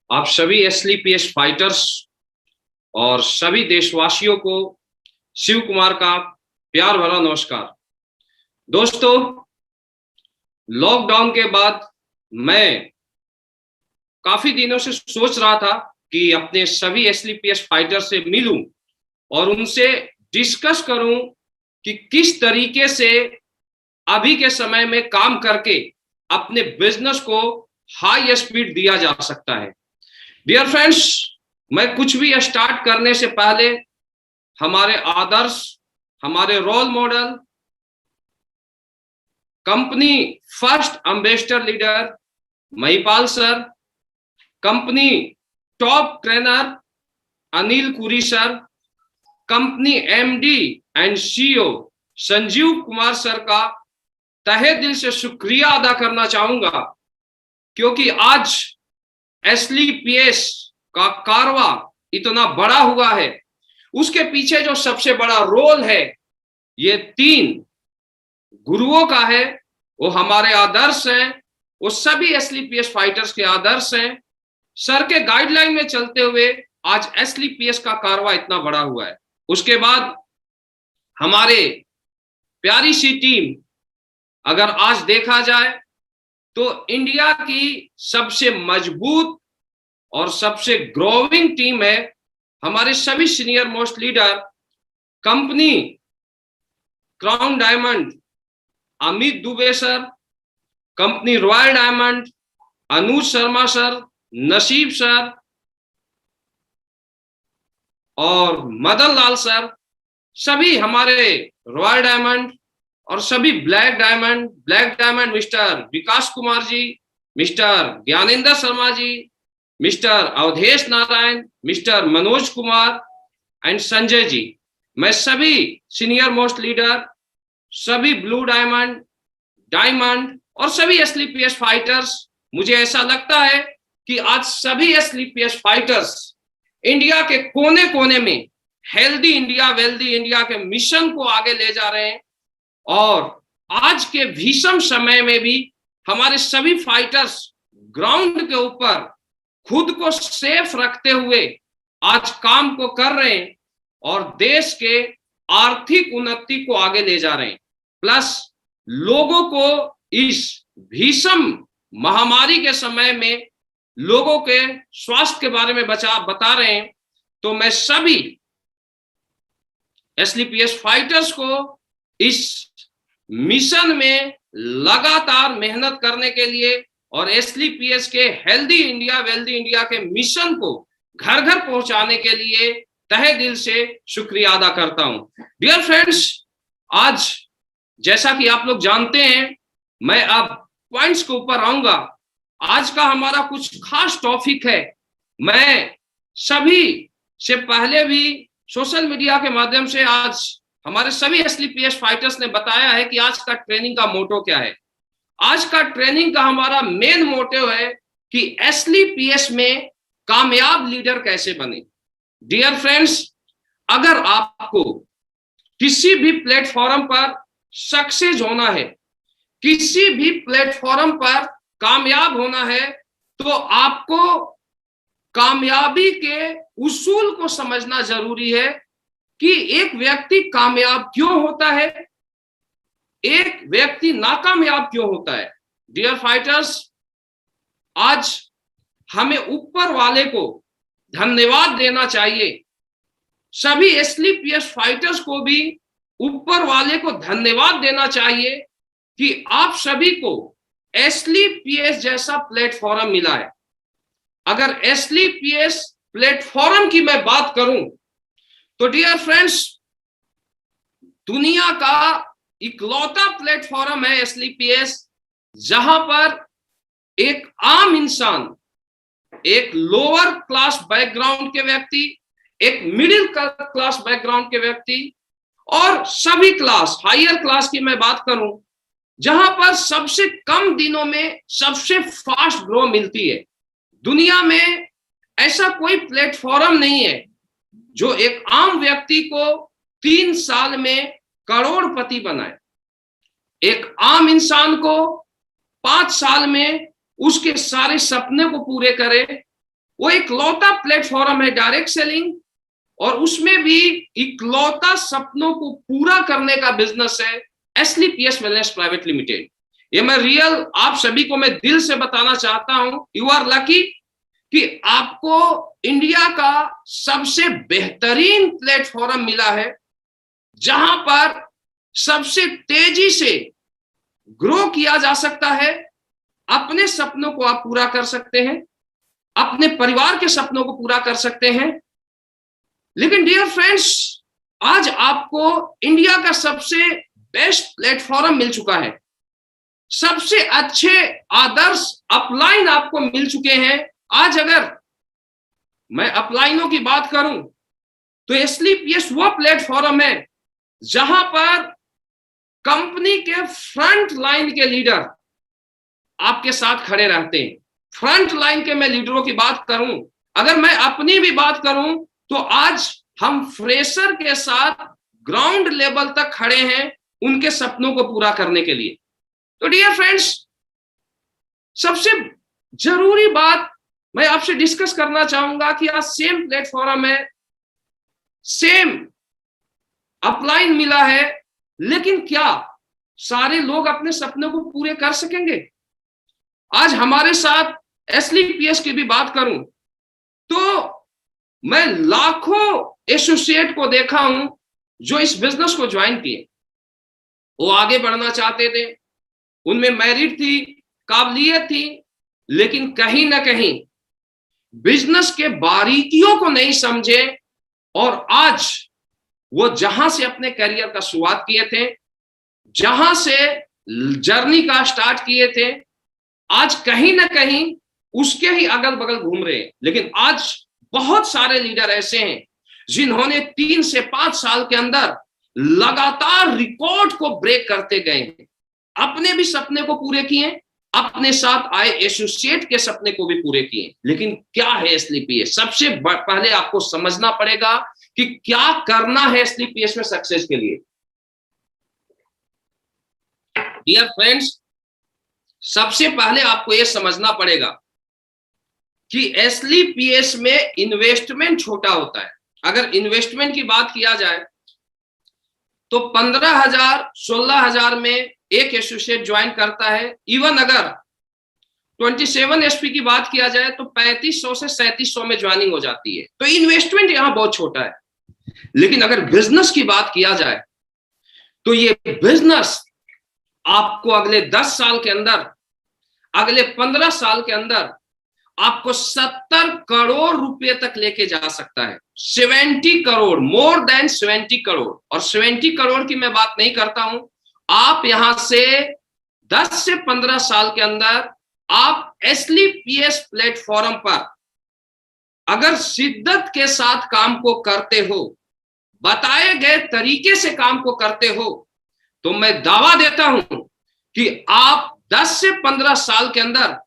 आप सभी एसलीपीएस फाइटर्स और सभी देशवासियों को शिव कुमार का प्यार भरा नमस्कार। दोस्तों, लॉकडाउन के बाद मैं काफी दिनों से सोच रहा था कि अपने सभी एसलीपीएस फाइटर से मिलूं और उनसे डिस्कस करूं कि किस तरीके से अभी के समय में काम करके अपने बिजनेस को हाई स्पीड दिया जा सकता है। डियर फ्रेंड्स, मैं कुछ भी स्टार्ट करने से पहले हमारे आदर्श, हमारे role model, company first ambassador leader Mahipal sir, company top trainer Anil Kuri sir, company MD and CEO Sanjeev Kumar sir का तहे दिल से शुक्रिया अदा करना चाहूंगा, क्योंकि आज एसलीपीएस का कारवा इतना बड़ा हुआ है। उसके पीछे जो सबसे बड़ा रोल है ये 3 गुरुओं का है। वो हमारे आदर्श हैं, वो सभी एसलीपीएस फाइटर्स के आदर्श हैं। सर के गाइडलाइन में चलते हुए आज एसलीपीएस का कारवा इतना बड़ा हुआ है। उसके बाद हमारे प्यारी सी टीम, अगर आज देखा जाए तो इंडिया की सबसे मजबूत और सबसे ग्रोइंग टीम है। हमारे सभी senior most leader, company crown diamond Amit Dubey sir, company royal diamond Anuj Sharma sir, Naseeb sir और मदन लाल सर, सभी हमारे रॉयल डायमंड और सभी black diamond mister Vikas Kumar ji, mister Gyanendra Sharma ji, mister Awadhesh Narayan, mister Manoj Kumar and Sanjay ji. मैं सभी सीनियर मोस्ट लीडर, सभी ब्लू डायमंड और सभी एसलीपीएस फाइटर्स, मुझे ऐसा लगता है कि आज सभी एसलीपीएस फाइटर्स इंडिया के कोने कोने में हेल्दी इंडिया वेल्दी इंडिया के मिशन को आगे ले जा रहे हैं। और आज के भीषण समय में भी हमारे सभी फाइटर्स ग्राउंड के ऊपर खुद को सेफ रखते हुए आज काम को कर रहे हैं और देश के आर्थिक उन्नति को आगे ले जा रहे हैं। प्लस लोगों को इस भीषण महामारी के समय में लोगों के स्वास्थ्य के बारे में बता रहे हैं। तो मैं सभी एसलीपीएस फाइटर्स को इस मिशन में लगातार मेहनत करने के लिए और एसलीपीएस के हेल्दी इंडिया वेल्दी इंडिया के मिशन को घर घर पहुंचाने के लिए तहे दिल से शुक्रिया अदा करता हूं। डियर फ्रेंड्स, आज जैसा कि आप लोग जानते हैं, मैं अब पॉइंट्स के ऊपर आऊंगा। आज का हमारा कुछ खास टॉपिक है। मैं सभी से पहले भी सोशल मीडिया के माध्यम से आज हमारे सभी एसलीपीएस फाइटर्स ने बताया है कि आज का ट्रेनिंग का मोटो क्या है। आज का ट्रेनिंग का हमारा मेन मोटिव है कि एसलीपीएस में कामयाब लीडर कैसे बने। डियर फ्रेंड्स, अगर आपको किसी भी प्लेटफॉर्म पर सक्सेस होना है, किसी भी प्लेटफॉर्म पर कामयाब होना है, तो आपको कामयाबी के उसूल को समझना जरूरी है कि एक व्यक्ति कामयाब क्यों होता है, एक व्यक्ति नाकामयाब क्यों होता है। डियर फाइटर्स, आज हमें ऊपर वाले को धन्यवाद देना चाहिए। सभी एसलीपीएस फाइटर्स को भी ऊपर वाले को धन्यवाद देना चाहिए कि आप सभी को एसलीपीएस जैसा प्लेटफॉर्म मिला है। अगर एसलीपीएस प्लेटफॉर्म की मैं बात करूं तो डियर फ्रेंड्स, दुनिया का इकलौता प्लेटफॉर्म है एसलीपीएस, जहां पर एक आम इंसान, एक लोअर क्लास बैकग्राउंड के व्यक्ति, एक मिडिल क्लास बैकग्राउंड के व्यक्ति और सभी क्लास, हायर क्लास की मैं बात करूं, जहां पर सबसे कम दिनों में सबसे फास्ट ग्रो मिलती है। दुनिया में ऐसा कोई प्लेटफॉर्म नहीं है जो एक आम व्यक्ति को 3 साल में करोड़पति बनाए, एक आम इंसान को 5 साल में उसके सारे सपने को पूरे करे, वो इकलौता प्लेटफॉर्म है डायरेक्ट सेलिंग, और उसमें भी इकलौता सपनों को पूरा करने का बिजनेस है एसली पीएस वेलनेस प्राइवेट लिमिटेड। ये मैं रियल आप सभी को मैं दिल से बताना चाहता हूं, यू आर लकी कि आपको इंडिया का सबसे बेहतरीन प्लेटफॉर्म मिला है, जहां पर सबसे तेजी से ग्रो किया जा सकता है। अपने सपनों को आप पूरा कर सकते हैं, अपने परिवार के सपनों को पूरा कर सकते हैं। लेकिन डियर फ्रेंड्स, आज आपको इंडिया का सबसे बेस्ट प्लेटफॉर्म मिल चुका है, सबसे अच्छे आदर्श अपलाइन आपको मिल चुके हैं। आज अगर मैं अपलाइनों की बात करूं तो एसली पीएस वो प्लेटफॉर्म है जहां पर कंपनी के फ्रंट लाइन के लीडर आपके साथ खड़े रहते हैं। फ्रंट लाइन के मैं लीडरों की बात करूं, अगर मैं अपनी भी बात करूं तो आज हम फ्रेशर के साथ ग्राउंड लेवल तक खड़े हैं उनके सपनों को पूरा करने के लिए। तो डियर फ्रेंड्स, सबसे जरूरी बात मैं आपसे डिस्कस करना चाहूंगा कि आज सेम प्लेटफॉर्म है, सेम अपलाइन मिला है, लेकिन क्या सारे लोग अपने सपनों को पूरे कर सकेंगे? आज हमारे साथ एसली पीएस की भी बात करूं तो मैं लाखों एसोसिएट को देखा हूं जो इस बिजनेस को ज्वाइन किए। वो आगे बढ़ना चाहते थे, उनमें मेरिट थी, काबिलियत थी, लेकिन कहीं ना कहीं बिजनेस के बारीकियों को नहीं समझे, और आज वो जहां से अपने करियर का शुरुआत किए थे, जहां से जर्नी का स्टार्ट किए थे, आज कहीं ना कहीं उसके ही अगल बगल घूम रहे हैं। लेकिन आज बहुत सारे लीडर ऐसे हैं जिन्होंने 3 से 5 साल के अंदर लगातार रिकॉर्ड को ब्रेक करते गए हैं, अपने भी सपने को पूरे किए, अपने साथ आए एसोसिएट के सपने को भी पूरे किए। लेकिन क्या है एसली पीएस? सबसे पहले आपको समझना पड़ेगा कि क्या करना है एसली पीएस में सक्सेस के लिए। डियर फ्रेंड्स, सबसे पहले आपको यह समझना पड़ेगा कि एसली पीएस में इन्वेस्टमेंट छोटा होता है। अगर इन्वेस्टमेंट की बात किया जाए तो 15,000 16,000 में एक एसोसिएट ज्वाइन करता है। इवन अगर 27 एसपी की बात किया जाए तो 3500 से 3700 में ज्वाइनिंग हो जाती है। तो इन्वेस्टमेंट यहां बहुत छोटा है। लेकिन अगर बिजनेस की बात किया जाए तो ये बिजनेस आपको अगले 10 साल के अंदर, अगले 15 साल के अंदर आपको 70 करोड़ रुपए तक लेके जा सकता है। 70 करोड़, मोर देन 70 करोड़। और 70 करोड़ की मैं बात नहीं करता हूं, आप यहां से 10 से 15 साल के अंदर आप एसली पीएस प्लेटफॉर्म पर अगर शिद्दत के साथ काम को करते हो, बताए गए तरीके से काम को करते हो, तो मैं दावा देता हूं कि आप 10 से 15 साल के अंदर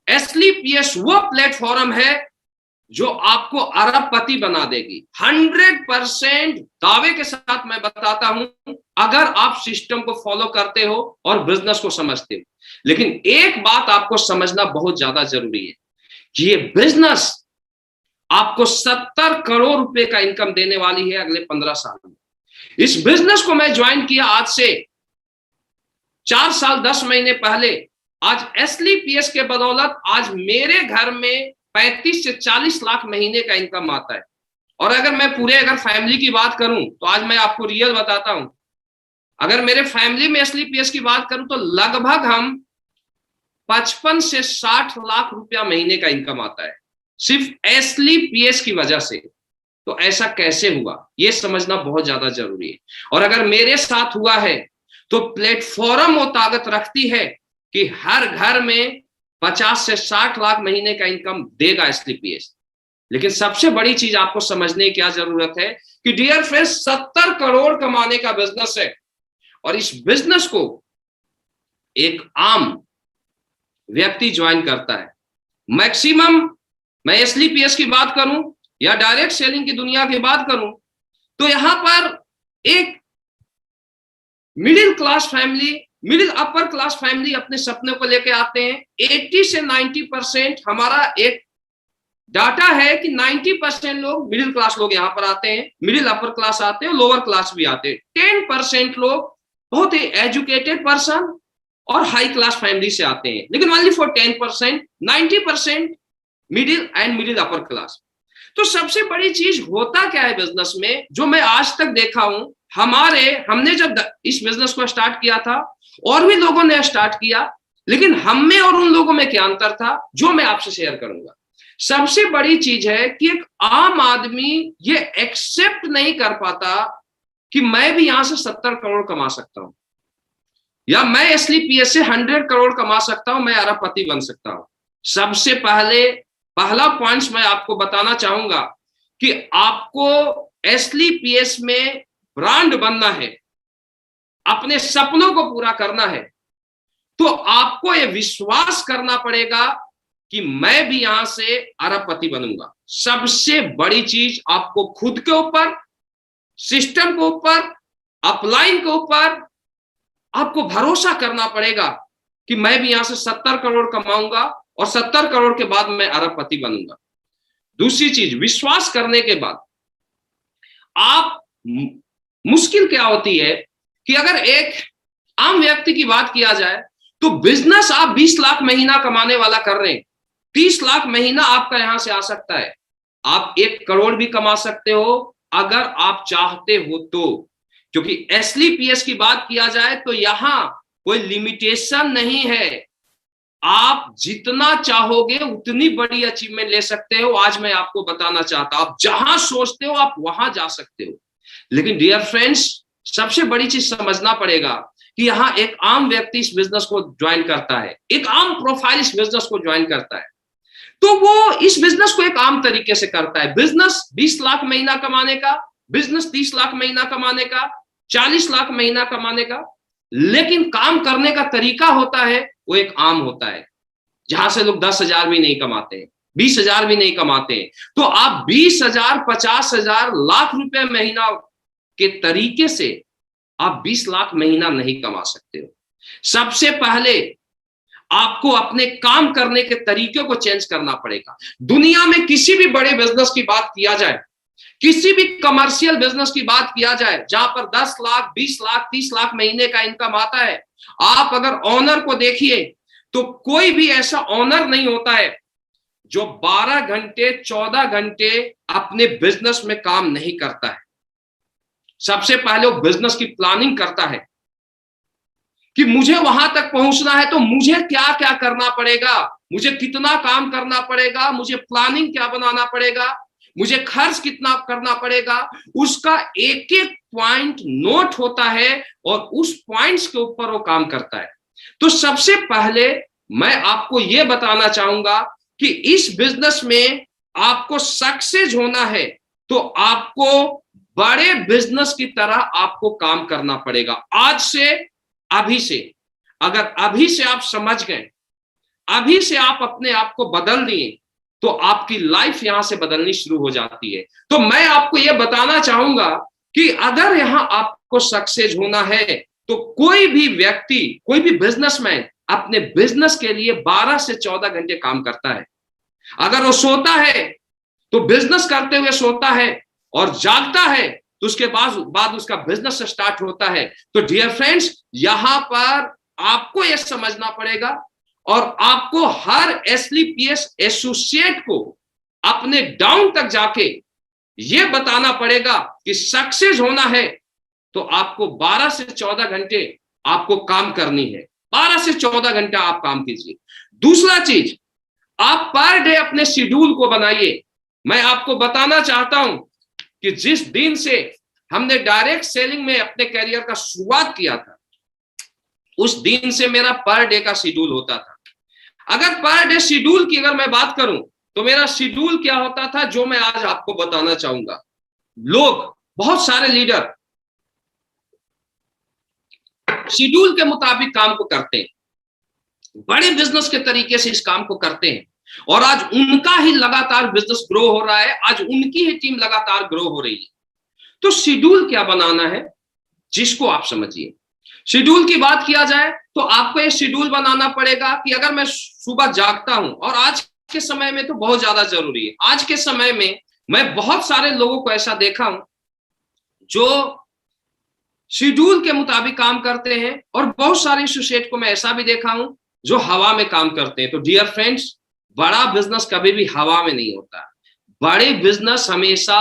एसली पीएस वो प्लेटफॉर्म है जो आपको अरबपति बना देगी। 100% दावे के साथ मैं बताता हूं, अगर आप सिस्टम को फॉलो करते हो और बिजनेस को समझते हो। लेकिन एक बात आपको समझना बहुत ज्यादा जरूरी है कि ये बिजनेस आपको 70 करोड़ रुपए का इनकम देने वाली है अगले 15 साल में। इस बिजनेस को मैं ज्वाइन किया आज से 4 साल 10 महीने पहले। आज एसली पीएस के बदौलत आज मेरे घर में 35 से 40 लाख महीने का इनकम आता है। और अगर मैं पूरे अगर फैमिली की बात करूं तो आज मैं आपको रियल बताता हूं, अगर मेरे फैमिली में एसली पीएस की बात करूं तो लगभग हम 55 से 60 लाख रुपया महीने का इनकम आता है सिर्फ एसली पीएस की वजह से। तो ऐसा कैसे हुआ, यह समझना बहुत ज्यादा जरूरी है। और अगर मेरे साथ हुआ है तो प्लेटफॉर्म वो ताकत रखती है कि हर घर में 50 से 60 लाख महीने का इनकम देगा एसली पीएस। लेकिन सबसे बड़ी चीज आपको समझने की क्या जरूरत है कि डियर फ्रेंड्स, 70 करोड़ कमाने का बिजनेस है, और इस बिजनेस को एक आम व्यक्ति ज्वाइन करता है। मैक्सिमम मैं एसली पीएस की बात करूं या डायरेक्ट सेलिंग की दुनिया की बात करूं तो यहां पर एक middle class family, middle upper class family अपने सपने को लेके आते हैं। 80 से 90% हमारा एक डाटा है कि 90% लोग मिडिल क्लास लोग यहां पर आते हैं, मिडिल अपर क्लास आते हैं, लोअर क्लास भी आते हैं। 10% लोग बहुत ही एजुकेटेड पर्सन और हाई क्लास फैमिली से आते हैं, लेकिन only for 10%, 90% middle and middle upper class. तो सबसे बड़ी चीज होता क्या है बिजनेस में, जो मैं आज तक देखा हूं, हमने जब इस बिजनेस को स्टार्ट किया था और भी लोगों ने स्टार्ट किया, लेकिन हम में और उन लोगों में क्या अंतर था, जो मैं आपसे शेयर करूंगा। सबसे बड़ी चीज है कि एक आम आदमी ये एक्सेप्ट नहीं कर पाता कि मैं भी यहां से 70 करोड़ कमा सकता हूं, या मैं एसलीपीएस से 100 करोड़ कमा सकता हूं, मैं अरबपति बन सकता हूं। सबसे पहला पॉइंट्स मैं आपको बताना चाहूंगा कि आपको एसलीपीएस में ब्रांड बनना है, अपने सपनों को पूरा करना है, तो आपको यह विश्वास करना पड़ेगा कि मैं भी यहां से अरबपति बनूंगा। सबसे बड़ी चीज आपको खुद के ऊपर, सिस्टम के ऊपर, अपलाइन के ऊपर आपको भरोसा करना पड़ेगा कि मैं भी यहां से 70 करोड़ कमाऊंगा और 70 करोड़ के बाद मैं अरबपति बनूंगा। दूसरी चीज, विश्वास करने के बाद आप, मुश्किल क्या होती है कि अगर एक आम व्यक्ति की बात किया जाए तो बिजनेस आप 20 लाख महीना कमाने वाला कर रहे हैं, 30 लाख महीना आपका यहां से आ सकता है, आप 1 करोड़ भी कमा सकते हो अगर आप चाहते हो तो। क्योंकि एसलीपीएस की बात किया जाए तो यहां कोई लिमिटेशन नहीं है, आप जितना चाहोगे उतनी बड़ी अचीवमेंट ले सकते हो। आज मैं आपको बताना चाहता हूं, आप जहां सोचते हो आप वहां जा सकते हो। लेकिन डियर फ्रेंड्स, सबसे बड़ी चीज समझना पड़ेगा कि यहां एक आम व्यक्ति इस बिजनेस को ज्वाइन करता है, एक आम प्रोफाइल इस बिजनेस को ज्वाइन करता है, तो वो इस बिजनेस को एक आम तरीके से करता है। बिजनेस 20 लाख महीना कमाने का, बिजनेस 30 लाख महीना कमाने का, 40 लाख महीना कमाने का, लेकिन काम करने का तरीका होता है वो एक आम होता है, जहां से लोग 10,000 भी नहीं कमाते हैं, 20,000 भी नहीं कमाते हैं। तो आप 20,000, 50,000, लाख रुपए महीना के तरीके से आप 20 लाख महीना नहीं कमा सकते हो। सबसे पहले आपको अपने काम करने के तरीके को चेंज करना पड़ेगा। दुनिया में किसी भी बड़े बिजनेस की बात किया जाए, किसी भी कमर्शियल बिजनेस की बात किया जाए जहां पर 10 लाख, 20 लाख, 30 लाख महीने का इनकम आता है, आप अगर ऑनर को देखिए तो कोई भी ऐसा ऑनर नहीं होता है जो 12 घंटे, 14 घंटे अपने बिजनेस में काम नहीं करता है। सबसे पहले वो बिजनेस की प्लानिंग करता है कि मुझे वहां तक पहुंचना है तो मुझे क्या क्या करना पड़ेगा, मुझे कितना काम करना पड़ेगा, मुझे प्लानिंग क्या बनाना पड़ेगा, मुझे खर्च कितना करना पड़ेगा, उसका एक एक पॉइंट नोट होता है और उस पॉइंट्स के ऊपर वो काम करता है। तो सबसे पहले मैं आपको यह बताना चाहूंगा कि इस बिजनेस में आपको सक्सेस होना है तो आपको बड़े बिजनेस की तरह आपको काम करना पड़ेगा। आज से, अभी से, अगर अभी से आप समझ गए, अभी से आप अपने आप को बदल दिए, तो आपकी लाइफ यहां से बदलनी शुरू हो जाती है। तो मैं आपको यह बताना चाहूंगा कि अगर यहां आपको सक्सेस होना है तो कोई भी व्यक्ति, कोई भी बिजनेसमैन अपने बिजनेस के लिए 12 से 14 घंटे काम करता है। अगर वो सोता है तो बिजनेस करते हुए सोता है, और जागता है तो उसके बाद उसका बिजनेस स्टार्ट होता है। तो डियर फ्रेंड्स, यहां पर आपको यह समझना पड़ेगा और आपको हर एसलीपीएस एसोसिएट को अपने डाउन तक जाके यह बताना पड़ेगा कि सक्सेस होना है तो आपको 12 से 14 घंटे आपको काम करनी है। 12 से 14 घंटा आप काम कीजिए। दूसरा चीज, आप पर डे अपने शेड्यूल को बनाइए। मैं आपको बताना चाहता हूं कि जिस दिन से हमने डायरेक्ट सेलिंग में अपने कैरियर का शुरुआत किया था, उस दिन से मेरा पर डे का शेड्यूल होता था। अगर पर डे शेड्यूल की अगर मैं बात करूं तो मेरा शेड्यूल क्या होता था, जो मैं आज आपको बताना चाहूंगा। लोग, बहुत सारे लीडर शेड्यूल के मुताबिक काम को करते हैं, बड़े बिजनेस के तरीके से इस काम को करते हैं, और आज उनका ही लगातार बिजनेस ग्रो हो रहा है, आज उनकी ही टीम लगातार ग्रो हो रही है। तो शेड्यूल क्या बनाना है, जिसको आप समझिए। शेड्यूल की बात किया जाए तो आपको एक शेड्यूल बनाना पड़ेगा कि अगर मैं सुबह जागता हूं, और आज के समय में तो बहुत ज्यादा जरूरी है। आज के समय में मैं बहुत सारे लोगों को ऐसा देखा हूं जो शेड्यूल के मुताबिक काम करते हैं, और बहुत सारे एसोसिएट को मैं ऐसा भी देखा हूं जो हवा में काम करते हैं। तो डियर फ्रेंड्स, बड़ा बिजनेस कभी भी हवा में नहीं होता। बड़े बिजनेस हमेशा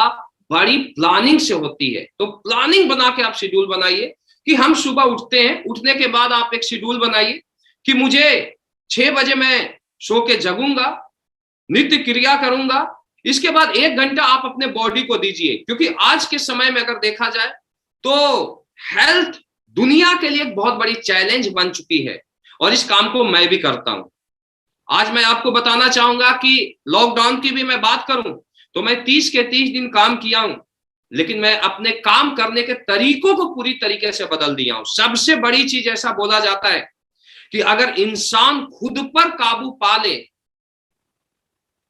बड़ी प्लानिंग से होती है। तो प्लानिंग बना के आप शेड्यूल बनाइए कि हम सुबह उठते हैं, उठने के बाद आप एक शेड्यूल बनाइए कि मुझे 6 बजे मैं सो के जगूंगा, नित्य क्रिया करूंगा, इसके बाद 1 घंटा आप अपने बॉडी को दीजिए, क्योंकि आज के समय में अगर देखा जाए तो हेल्थ दुनिया के लिए एक बहुत बड़ी चैलेंज बन चुकी है, और इस काम को मैं भी करता हूं। आज मैं आपको बताना चाहूंगा कि लॉकडाउन की भी मैं बात करूं तो मैं 30 के 30 दिन काम किया हूं, लेकिन मैं अपने काम करने के तरीकों को पूरी तरीके से बदल दिया हूं। सबसे बड़ी चीज ऐसा बोला जाता है कि अगर इंसान खुद पर काबू पा ले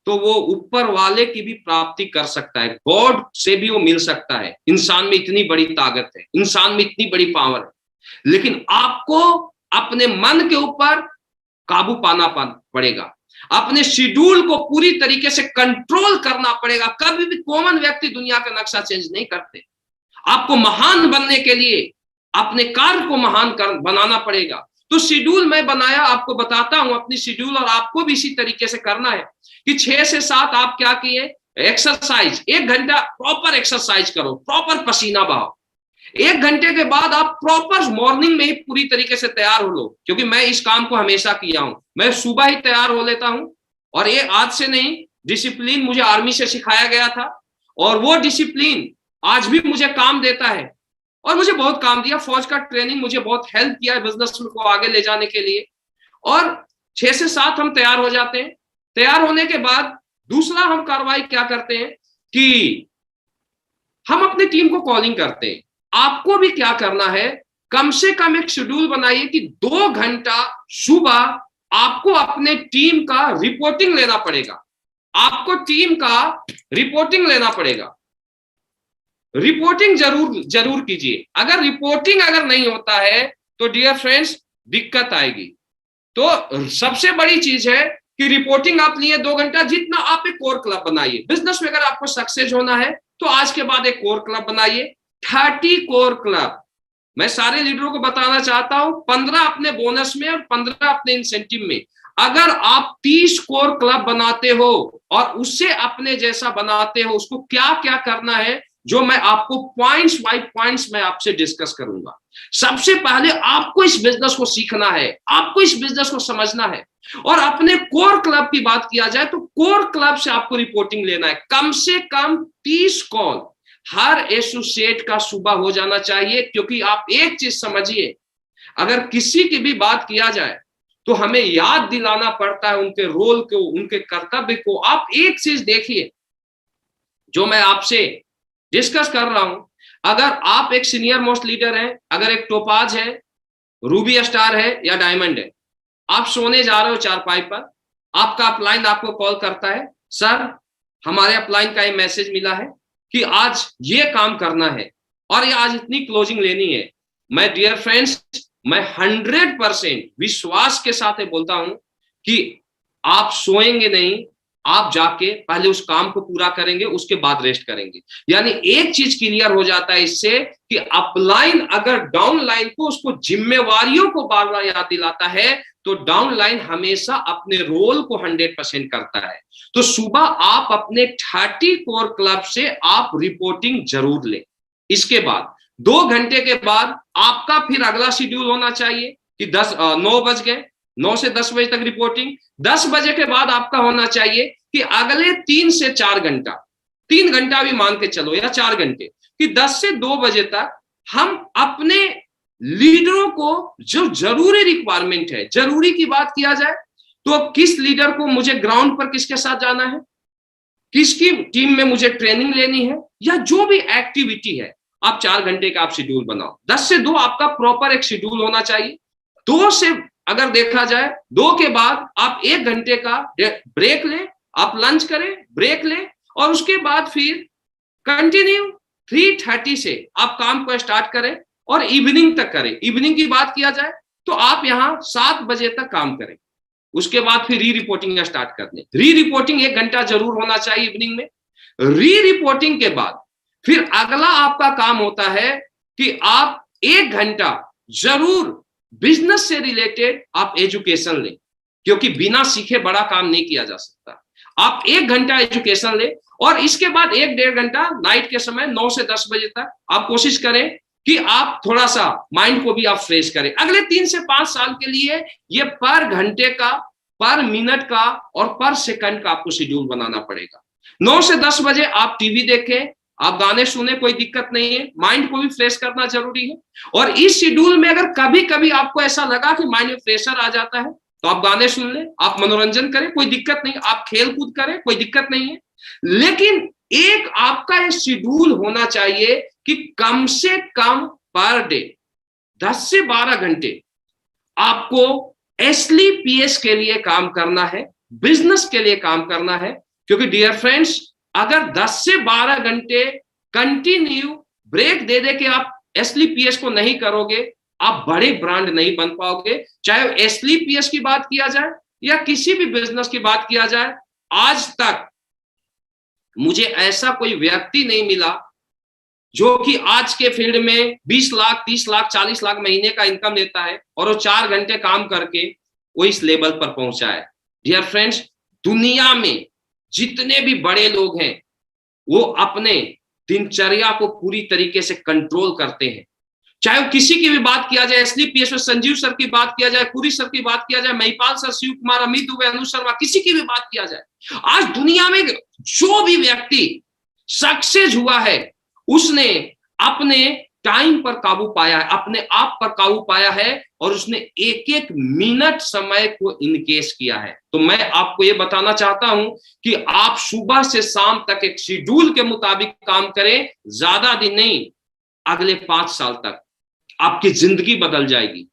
तो वो ऊपर वाले की भी प्राप्ति कर सकता है, गॉड से भी वो मिल सकता है। इंसान में इतनी बड़ी ताकत है, इंसान में इतनी बड़ी पावर है, लेकिन आपको अपने मन के ऊपर काबू पाना पड़ेगा, अपने शेड्यूल को पूरी तरीके से कंट्रोल करना पड़ेगा। कभी भी कॉमन व्यक्ति दुनिया का नक्शा चेंज नहीं करते। आपको महान बनने के लिए अपने कार्य को महान बनाना पड़ेगा। तो शेड्यूल मैं बनाया, आपको बताता हूं अपनी शेड्यूल, और आपको भी इसी तरीके से करना है कि 6 से 7 आप क्या किए, एक्सरसाइज 1 घंटा प्रॉपर एक्सरसाइज करो, प्रॉपर पसीना बहाओ। 1 घंटे के बाद आप प्रॉपर मॉर्निंग में ही पूरी तरीके से तैयार हो लो, क्योंकि मैं इस काम को हमेशा किया हूं, मैं सुबह ही तैयार हो लेता हूं। और ये आज से नहीं, डिसिप्लिन मुझे आर्मी से सिखाया गया था, और वो डिसिप्लिन आज भी मुझे काम देता है, और मुझे बहुत काम दिया। फौज का ट्रेनिंग मुझे बहुत हेल्प किया है बिजनेस को आगे ले जाने के लिए। और 6 से 7 हम तैयार हो जाते हैं। तैयार होने के बाद दूसरा हम कार्रवाई क्या करते हैं कि हम अपनी टीम को कॉलिंग करते हैं। आपको भी क्या करना है, कम से कम एक शेड्यूल बनाइए कि 2 घंटा सुबह आपको अपने टीम का रिपोर्टिंग लेना पड़ेगा। आपको टीम का रिपोर्टिंग लेना पड़ेगा। रिपोर्टिंग जरूर कीजिए। अगर रिपोर्टिंग नहीं होता है तो डियर फ्रेंड्स दिक्कत आएगी। तो सबसे बड़ी चीज है कि रिपोर्टिंग आप लिए 2 घंटा, जितना आप एक कोर क्लब बनाइए। बिजनेस में अगर आपको सक्सेस होना है तो आज के बाद एक कोर क्लब बनाइए, 30 कोर क्लब। मैं सारे लीडरों को बताना चाहता हूं, 15 अपने बोनस में और 15 अपने इंसेंटिव में। अगर आप 30 कोर क्लब बनाते हो और उससे अपने जैसा बनाते हो, उसको क्या क्या करना है, जो मैं आपको पॉइंट्स बाय पॉइंट्स मैं आपसे डिस्कस करूंगा। सबसे पहले आपको इस बिजनेस को सीखना है, आपको इस बिजनेस को समझना है। और अपने कोर क्लब की बात किया जाए तो कोर क्लब से आपको रिपोर्टिंग लेना है। कम से कम 30 कॉल हर एसोसिएट का सुबह हो जाना चाहिए, क्योंकि आप एक चीज समझिए, अगर किसी की भी बात किया जाए तो हमें याद दिलाना पड़ता है उनके रोल को, उनके कर्तव्य को। आप एक चीज देखिए जो मैं आपसे डिस्कस कर रहा हूं, अगर आप एक सीनियर मोस्ट लीडर हैं, अगर एक टोपाज है, रूबी स्टार है या डायमंड है, आप सोने जा रहे हो चारपाई पर, आपका अपलाइन आपको कॉल करता है, सर हमारे अपलाइन का ये मैसेज मिला है कि आज ये काम करना है और ये आज इतनी क्लोजिंग लेनी है। मैं डियर फ्रेंड्स, मैं 100% विश्वास के साथ बोलता हूं कि आप सोएंगे नहीं, आप जाके पहले उस काम को पूरा करेंगे, उसके बाद रेस्ट करेंगे। यानी एक चीज क्लियर हो जाता है इससे कि अपलाइन अगर डाउन लाइन को उसको जिम्मेवारियों को बार बार याद दिलाता है तो डाउन लाइन हमेशा अपने रोल को 100% करता है। तो सुबह आप अपने 30 कोर क्लब से आप रिपोर्टिंग जरूर लें। इसके बाद 2 घंटे के बाद आपका फिर अगला शेड्यूल होना चाहिए कि 9 बज गए, 9 से 10 बजे तक रिपोर्टिंग। 10 बजे के बाद आपका होना चाहिए कि अगले 3 से 4 घंटा, 3 घंटा भी मान के चलो या 4 घंटे, कि 10 से 2 बजे तक हम अपने लीडरों को जो जरूरी रिक्वायरमेंट है, जरूरी की बात किया जाए तो किस लीडर को मुझे ग्राउंड पर किसके साथ जाना है, किसकी टीम में मुझे ट्रेनिंग लेनी है, या जो भी एक्टिविटी है, आप 4 घंटे का आप शेड्यूल बनाओ। 10 से 2 आपका प्रॉपर एक शेड्यूल होना चाहिए। 2 से अगर देखा जाए, 2 के बाद आप 1 घंटे का ब्रेक लें, आप लंच करें, ब्रेक लें, और उसके बाद फिर कंटिन्यू 3:30 से आप काम को स्टार्ट करें और इवनिंग तक करें। इवनिंग की बात किया जाए तो आप यहाँ 7 बजे तक काम करें। उसके बाद फिर री रिपोर्टिंग स्टार्ट कर दें। री रिपोर्टिंग 1 घंटा जरूर होना चाहिए इवनिंग में। री रिपोर्टिंग के बाद फिर अगला आपका काम होता है कि आप 1 घंटा जरूर बिजनेस से रिलेटेड आप एजुकेशन लें, क्योंकि बिना सीखे बड़ा काम नहीं किया जा सकता। आप 1 घंटा एजुकेशन लें और इसके बाद 1-1.5 घंटा नाइट के समय 9 से 10 बजे तक आप कोशिश करें कि आप थोड़ा सा माइंड को भी आप फ्रेश करें। अगले 3 से 5 साल के लिए ये पर घंटे का, पर मिनट का और पर सेकंड का आपको शेड्यूल बनाना पड़ेगा। 9 से 10 बजे आप टीवी देखें, आप गाने सुने, कोई दिक्कत नहीं है, माइंड को भी फ्रेश करना जरूरी है। और इस शेड्यूल में अगर कभी कभी आपको ऐसा लगा कि माइंड में प्रेशर आ जाता है तो आप गाने सुन लें, आप मनोरंजन करें, कोई दिक्कत नहीं, आप खेल कूद करें, कोई दिक्कत नहीं है। लेकिन एक आपका ये शेड्यूल होना चाहिए कि कम से कम पर डे 10 से 12 घंटे आपको एसलीपीएस के लिए काम करना है, बिजनेस के लिए काम करना है। क्योंकि डियर फ्रेंड्स, अगर 10 से 12 घंटे कंटिन्यू ब्रेक दे दे के आप एसलीपीएस को नहीं करोगे, आप बड़े ब्रांड नहीं बन पाओगे। चाहे एसलीपीएस की बात किया जाए या किसी भी बिजनेस की बात किया जाए, आज तक मुझे ऐसा कोई व्यक्ति नहीं मिला जो कि आज के फील्ड में 20 लाख, 30 लाख, 40 लाख महीने का इनकम लेता है और वो 4 घंटे काम करके वो इस लेवल पर पहुंचा है। डियर फ्रेंड्स, दुनिया में जितने भी बड़े लोग हैं वो अपने दिनचर्या को पूरी तरीके से कंट्रोल करते हैं। चाहे वो किसी की भी बात किया जाए, एसलीपीएस में संजीव सर की बात किया जाए, पुरी सर की बात किया जाए, महिपाल सर, शिव कुमार, अमित दुबे, अनु शर्मा, किसी की भी बात किया जाए, आज दुनिया में जो भी व्यक्ति सक्सेस हुआ है उसने अपने टाइम पर काबू पाया है, अपने आप पर काबू पाया है और उसने एक एक मिनट समय को इनकेस किया है। तो मैं आपको ये बताना चाहता हूं कि आप सुबह से शाम तक एक शेड्यूल के मुताबिक काम करें, ज्यादा दिन नहीं, अगले 5 साल तक आपकी जिंदगी बदल जाएगी।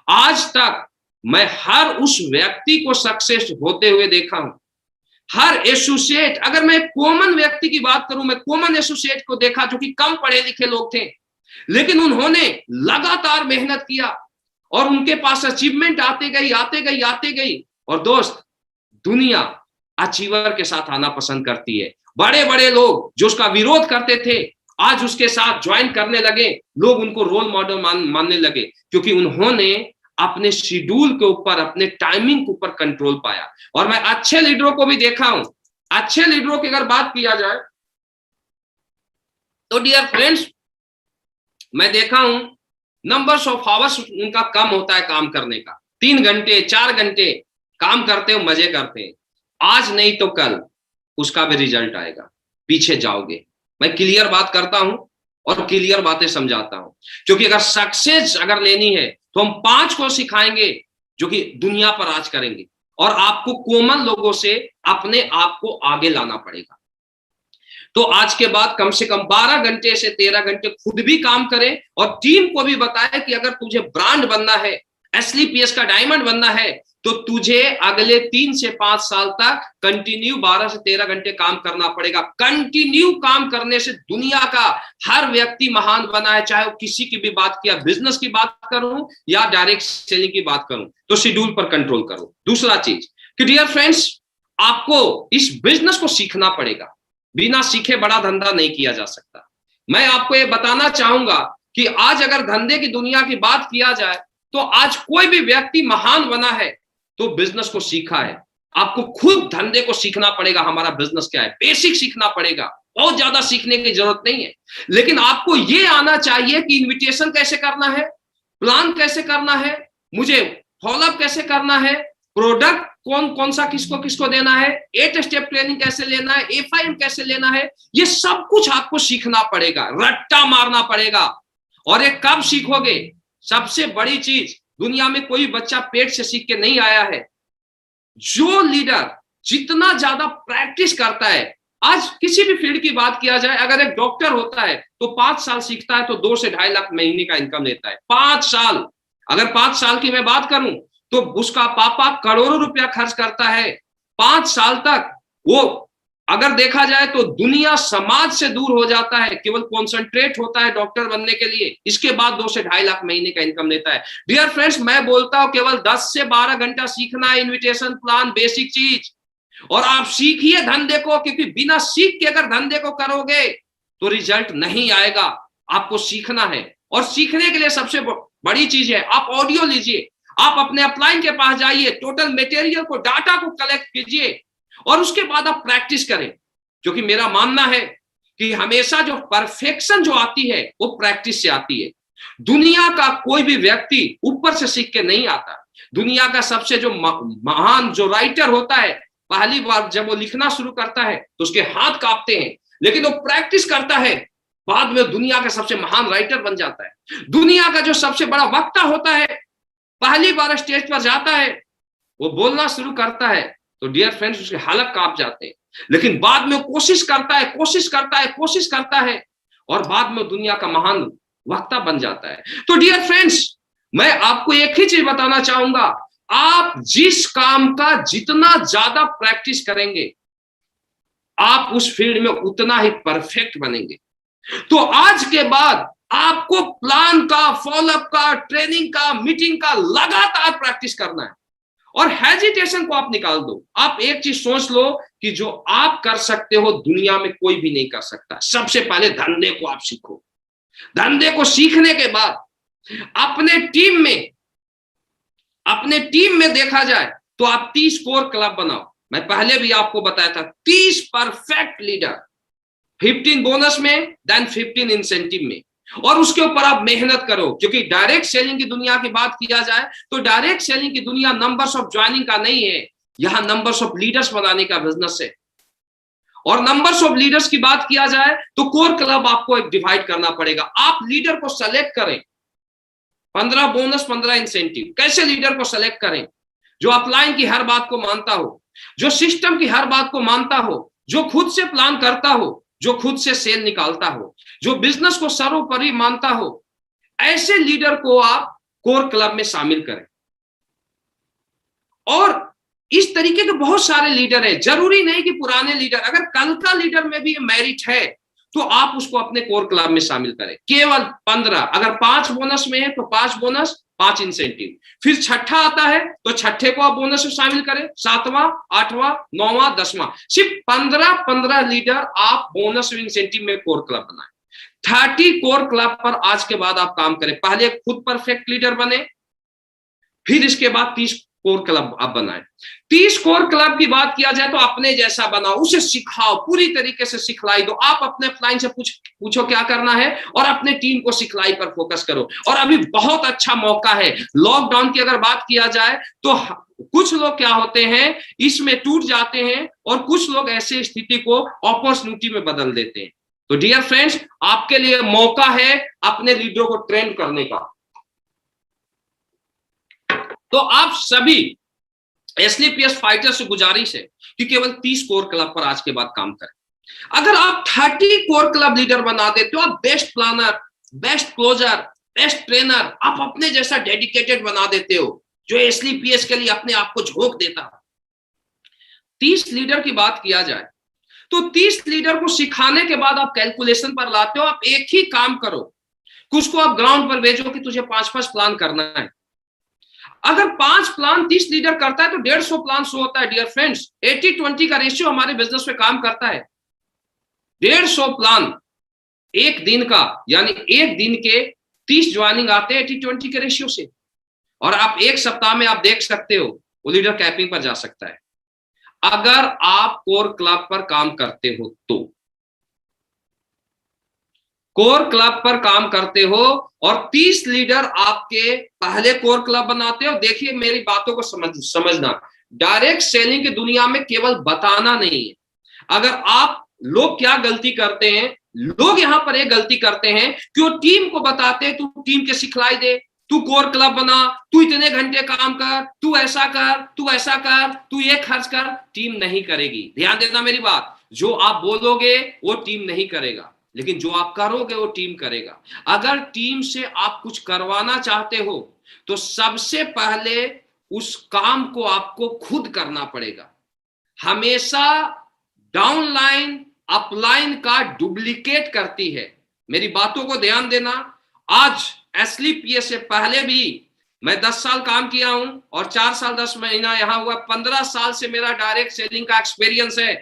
आज तक मैं हर उस व्यक्ति को सक्सेस होते हुए देखा हूं, हर एसोसिएट, अगर मैं कॉमन व्यक्ति की बात करूं, मैं कॉमन एसोसिएट को देखा जो कि कम पढ़े लिखे लोग थे, लेकिन उन्होंने लगातार मेहनत किया और उनके पास अचीवमेंट आते गई। और दोस्त, दुनिया अचीवर के साथ आना पसंद करती है। बड़े बड़े लोग जो उसका विरोध करते थे आज उसके साथ ज्वाइन करने लगे, लोग उनको रोल मॉडल मानने लगे, क्योंकि उन्होंने अपने शेड्यूल के ऊपर, अपने टाइमिंग के ऊपर कंट्रोल पाया। और मैं अच्छे लीडरों को भी देखा हूं। अच्छे लीडरों की अगर बात किया जाए तो डियर फ्रेंड्स, मैं देखा हूं नंबर्स ऑफ आवर्स उनका कम होता है काम करने का। 3 घंटे 4 घंटे काम करते हो, मजे करते हैं। आज नहीं तो कल उसका भी रिजल्ट आएगा, पीछे जाओगे। मैं क्लियर बात करता हूं और क्लियर बातें समझाता हूं, क्योंकि अगर सक्सेस अगर लेनी है तो हम 5 को सिखाएंगे जो कि दुनिया पर राज करेंगे, और आपको कॉमन लोगों से अपने आप को आगे लाना पड़ेगा। तो आज के बाद कम से कम 12 घंटे से 13 घंटे खुद भी काम करें और टीम को भी बताएं कि अगर तुझे ब्रांड बनना है, एसलीपीएस का डायमंड बनना है, तो तुझे अगले 3 से 5 साल तक कंटिन्यू 12 से 13 घंटे काम करना पड़ेगा। कंटिन्यू काम करने से दुनिया का हर व्यक्ति महान बना है। चाहे वो किसी की भी बात किया, बिजनेस की बात करूं या डायरेक्ट सेलिंग की बात करूं, तो शेड्यूल पर कंट्रोल करो। दूसरा चीज कि डियर फ्रेंड्स, आपको इस बिजनेस को सीखना पड़ेगा। बिना सीखे बड़ा धंधा नहीं किया जा सकता। मैं आपको ये बताना चाहूंगा कि आज अगर धंधे की दुनिया की बात किया जाए तो आज कोई भी व्यक्ति महान बना है तो बिजनेस को सीखा है। आपको खुद धंधे को सीखना पड़ेगा, हमारा बिजनेस क्या है, बेसिक सीखना पड़ेगा। बहुत ज्यादा सीखने की जरूरत नहीं है, लेकिन आपको ये आना चाहिए कि इन्विटेशन कैसे करना है, प्लान कैसे करना है, मुझे फॉलोअप कैसे करना है, प्रोडक्ट कौन सा किसको देना है, 8 स्टेप ट्रेनिंग कैसे लेना है, FIM कैसे लेना है, ये सब कुछ आपको सीखना पड़ेगा, रट्टा मारना पड़ेगा। और ये कब सीखोगे? सबसे बड़ी चीज, दुनिया में कोई बच्चा पेट से सीख के नहीं आया है। जो लीडर जितना ज्यादा प्रैक्टिस करता है, आज किसी भी फील्ड की बात किया जाए, अगर एक डॉक्टर होता है तो 5 साल सीखता है तो 2 से 2.5 लाख महीने का इनकम लेता है। 5 साल, अगर 5 साल की मैं बात करूं तो उसका पापा करोड़ों रुपया खर्च करता है 5 साल तक। वो अगर देखा जाए तो दुनिया समाज से दूर हो जाता है, केवल कॉन्सेंट्रेट होता है डॉक्टर बनने के लिए, इसके बाद 2 से 2.5 लाख महीने का इनकम लेता है। डियर फ्रेंड्स, मैं बोलता हूं केवल 10 से 12 घंटा सीखना है, इन्विटेशन प्लान, बेसिक चीज, और आप सीखिए धंधे को, क्योंकि बिना सीख के अगर धंधे को करोगे तो रिजल्ट नहीं आएगा। आपको सीखना है, और सीखने के लिए सबसे बड़ी चीज है, आप ऑडियो लीजिए, आप अपने अपलाइन के पास जाइए, टोटल मटेरियल को, डाटा को कलेक्ट कीजिए, और उसके बाद आप प्रैक्टिस करें। क्योंकि मेरा मानना है कि हमेशा जो परफेक्शन जो आती है वो प्रैक्टिस से आती है। दुनिया का कोई भी व्यक्ति ऊपर से सीख के नहीं आता। दुनिया का सबसे जो महान जो राइटर होता है, पहली बार जब वो लिखना शुरू करता है तो उसके हाथ कांपते हैं, लेकिन वो प्रैक्टिस करता है, बाद में दुनिया का सबसे महान राइटर बन जाता है। दुनिया का जो सबसे बड़ा वक्ता होता है, पहली बार स्टेज पर जाता है, वो बोलना शुरू करता है तो डियर फ्रेंड्स उसके हालत कांप जाते हैं, लेकिन बाद में कोशिश करता है, कोशिश करता है, कोशिश करता है, और बाद में दुनिया का महान वक्ता बन जाता है। तो डियर फ्रेंड्स, मैं आपको एक ही चीज बताना चाहूंगा, आप जिस काम का जितना ज्यादा प्रैक्टिस करेंगे, आप उस फील्ड में उतना ही परफेक्ट बनेंगे। तो आज के बाद आपको प्लान का, फॉलोअप का, ट्रेनिंग का, मीटिंग का लगातार प्रैक्टिस करना है, और हेजिटेशन को आप निकाल दो। आप एक चीज सोच लो कि जो आप कर सकते हो दुनिया में कोई भी नहीं कर सकता। सबसे पहले धंधे को आप सीखो। धंधे को सीखने के बाद अपने टीम में देखा जाए तो आप 30 कोर क्लब बनाओ। मैं पहले भी आपको बताया था, 30 परफेक्ट लीडर, 15 बोनस में, देन 15 इंसेंटिव में, और उसके ऊपर आप मेहनत करो। क्योंकि डायरेक्ट सेलिंग की दुनिया की बात किया जाए तो डायरेक्ट सेलिंग की दुनिया नंबर्स ऑफ ज्वाइनिंग का नहीं है, यहां नंबर्स ऑफ लीडर्स बनाने का बिजनेस है। और नंबर्स ऑफ लीडर्स की बात किया जाए तो कोर क्लब आपको एक डिवाइड करना पड़ेगा। आप लीडर को सेलेक्ट करें, 15 बोनस, 15 इंसेंटिव। कैसे लीडर को सेलेक्ट करें? जो अपलाइन की हर बात को मानता हो, जो सिस्टम की हर बात को मानता हो, जो खुद से प्लान करता हो, जो खुद से सेल निकालता हो, जो बिजनेस को सर्वोपरि मानता हो, ऐसे लीडर को आप कोर क्लब में शामिल करें। और इस तरीके के बहुत सारे लीडर हैं, जरूरी नहीं कि पुराने लीडर, अगर कल का लीडर में भी मेरिट है तो आप उसको अपने कोर क्लब में शामिल करें। केवल 15, अगर 5 बोनस में है तो 5 बोनस, 5 इंसेंटिव। फिर छठा आता है तो छठे को आप बोनस में शामिल करें, 7वां, 8वां, 9वां, 10वां। सिर्फ 15 लीडर आप बोनस और इंसेंटिव में कोर क्लब बनाएं। 30 कोर क्लब पर आज के बाद आप काम करें। पहले खुद परफेक्ट लीडर बने, फिर इसके बाद 30 कोर क्लब आप बनाएं। 30 कोर क्लब की बात किया जाए तो अपने जैसा बनाओ, उसे सिखाओ, पूरी तरीके से सिखलाई दो। आप अपने क्लाइंट से पूछो क्या करना है, और अपने टीम को सिखलाई पर फोकस करो। और अभी बहुत अच्छा मौका है। लॉकडाउन की अगर बात किया जाए तो कुछ लोग क्या होते हैं, इसमें टूट जाते हैं, और कुछ लोग ऐसे स्थिति को अपॉर्चुनिटी में बदल देते हैं। तो डियर फ्रेंड्स, आपके लिए मौका है अपने लीडरों को ट्रेन करने का। तो आप सभी एसलीपीएस फाइटर से गुजारिश है कि केवल 30 कोर क्लब पर आज के बाद काम करें। अगर आप 30 कोर क्लब लीडर बना देते हो, आप best planner, best closer, best trainer, आप अपने जैसा डेडिकेटेड बना देते हो, जो एसलीपीएस के लिए अपने आप को झोंक देता है। 30 लीडर की बात किया जाए तो 30 लीडर को सिखाने के बाद आप कैलकुलेशन पर लाते हो। आप एक ही काम करो, कुछ को आप ग्राउंड पर भेजो कि तुझे 5-5 प्लान करना है। अगर 5 प्लान 30 लीडर करता है तो 150 प्लान शो होता है। डियर फ्रेंड्स, 80-20 का रेशियो हमारे बिजनेस में काम करता है। 150 प्लान एक दिन का, यानी एक दिन के 30 ज्वाइनिंग आते हैं 80-20 के रेशियो से। और आप एक सप्ताह में आप देख सकते हो वो लीडर कैपिंग पर जा सकता है, अगर आप कोर क्लब पर काम करते हो तो। कोर क्लब पर काम करते हो और 30 लीडर आपके पहले कोर क्लब बनाते हो। देखिए, मेरी बातों को समझना, डायरेक्ट सेलिंग की दुनिया में केवल बताना नहीं है। अगर आप लोग क्या गलती करते हैं, लोग यहां पर एक गलती करते हैं कि वो टीम को बताते हैं, तू टीम के सिखलाई दे, तू कोर क्लब बना, तू इतने घंटे काम कर, तू ऐसा कर, तू ऐसा कर, तू ये खर्च कर। टीम नहीं करेगी। ध्यान देना मेरी बात, जो आप बोलोगे वो टीम नहीं करेगा, लेकिन जो आप करोगे वो टीम करेगा। अगर टीम से आप कुछ करवाना चाहते हो तो सबसे पहले उस काम को आपको खुद करना पड़ेगा। हमेशा डाउनलाइन अपलाइन का डुप्लीकेट करती है। मेरी बातों को ध्यान देना। आज एसली पीएस से पहले भी मैं 10 साल काम किया हूं और 4 साल 10 महीना यहां हुआ। 15 साल से मेरा डायरेक्ट सेलिंग का एक्सपीरियंस है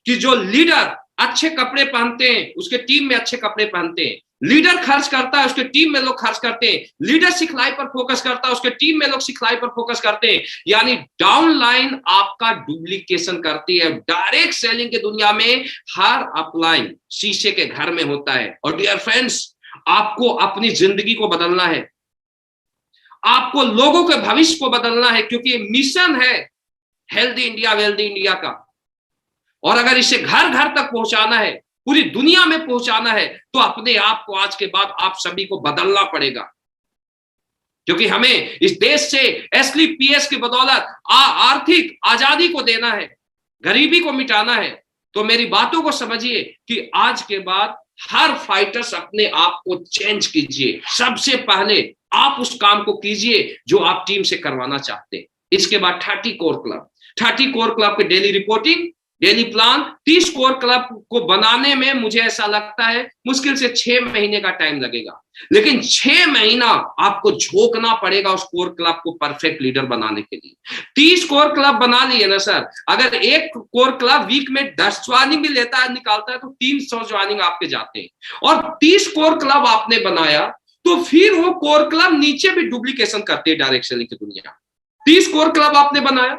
कि जो लीडर अच्छे कपड़े पहनते हैं उसके टीम में अच्छे कपड़े पहनते हैं, लीडर खर्च करता है उसके टीम में लोग खर्च करते हैं, लीडर सिखलाई पर फोकस करता है उसके टीम में लोग सिखलाई पर फोकस करते हैं। यानी डाउनलाइन आपका डुप्लीकेशन करती है। डायरेक्ट सेलिंग की दुनिया में हर अपलाइन शीशे के घर में होता है। और डियर फ्रेंड्स, आपको अपनी जिंदगी को बदलना है, आपको लोगों के भविष्य को बदलना है, क्योंकि मिशन है हेल्दी इंडिया वेल्दी इंडिया का। और अगर इसे घर घर तक पहुंचाना है, पूरी दुनिया में पहुंचाना है, तो अपने आप को आज के बाद आप सभी को बदलना पड़ेगा, क्योंकि हमें इस देश से एसली पीएस की बदौलत आर्थिक आजादी को देना है, गरीबी को मिटाना है। तो मेरी बातों को समझिए कि आज के बाद हर फाइटर्स अपने आप को चेंज कीजिए। सबसे पहले आप उस काम को कीजिए जो आप टीम से करवाना चाहते हैं। इसके बाद 30 कोर क्लब, 30 कोर क्लब के daily reporting, daily plan. 30 core club को बनाने में मुझे ऐसा लगता है मुश्किल से 6 महीने का टाइम लगेगा, लेकिन 6 महीना आपको झोंकना पड़ेगा उस कोर क्लब को परफेक्ट लीडर बनाने के लिए। 30 कोर क्लब बना लिए ना सर, अगर एक कोर क्लब वीक में 10 ज्वाइनिंग भी लेता है, निकालता है, तो 300 ज्वाइनिंग आपके जाते हैं। और 30 कोर क्लब आपने बनाया तो फिर वो कोर क्लब नीचे भी डुप्लीकेशन करते हैं डायरेक्ट सेलिंग की दुनिया। 30 कोर क्लब आपने बनाया,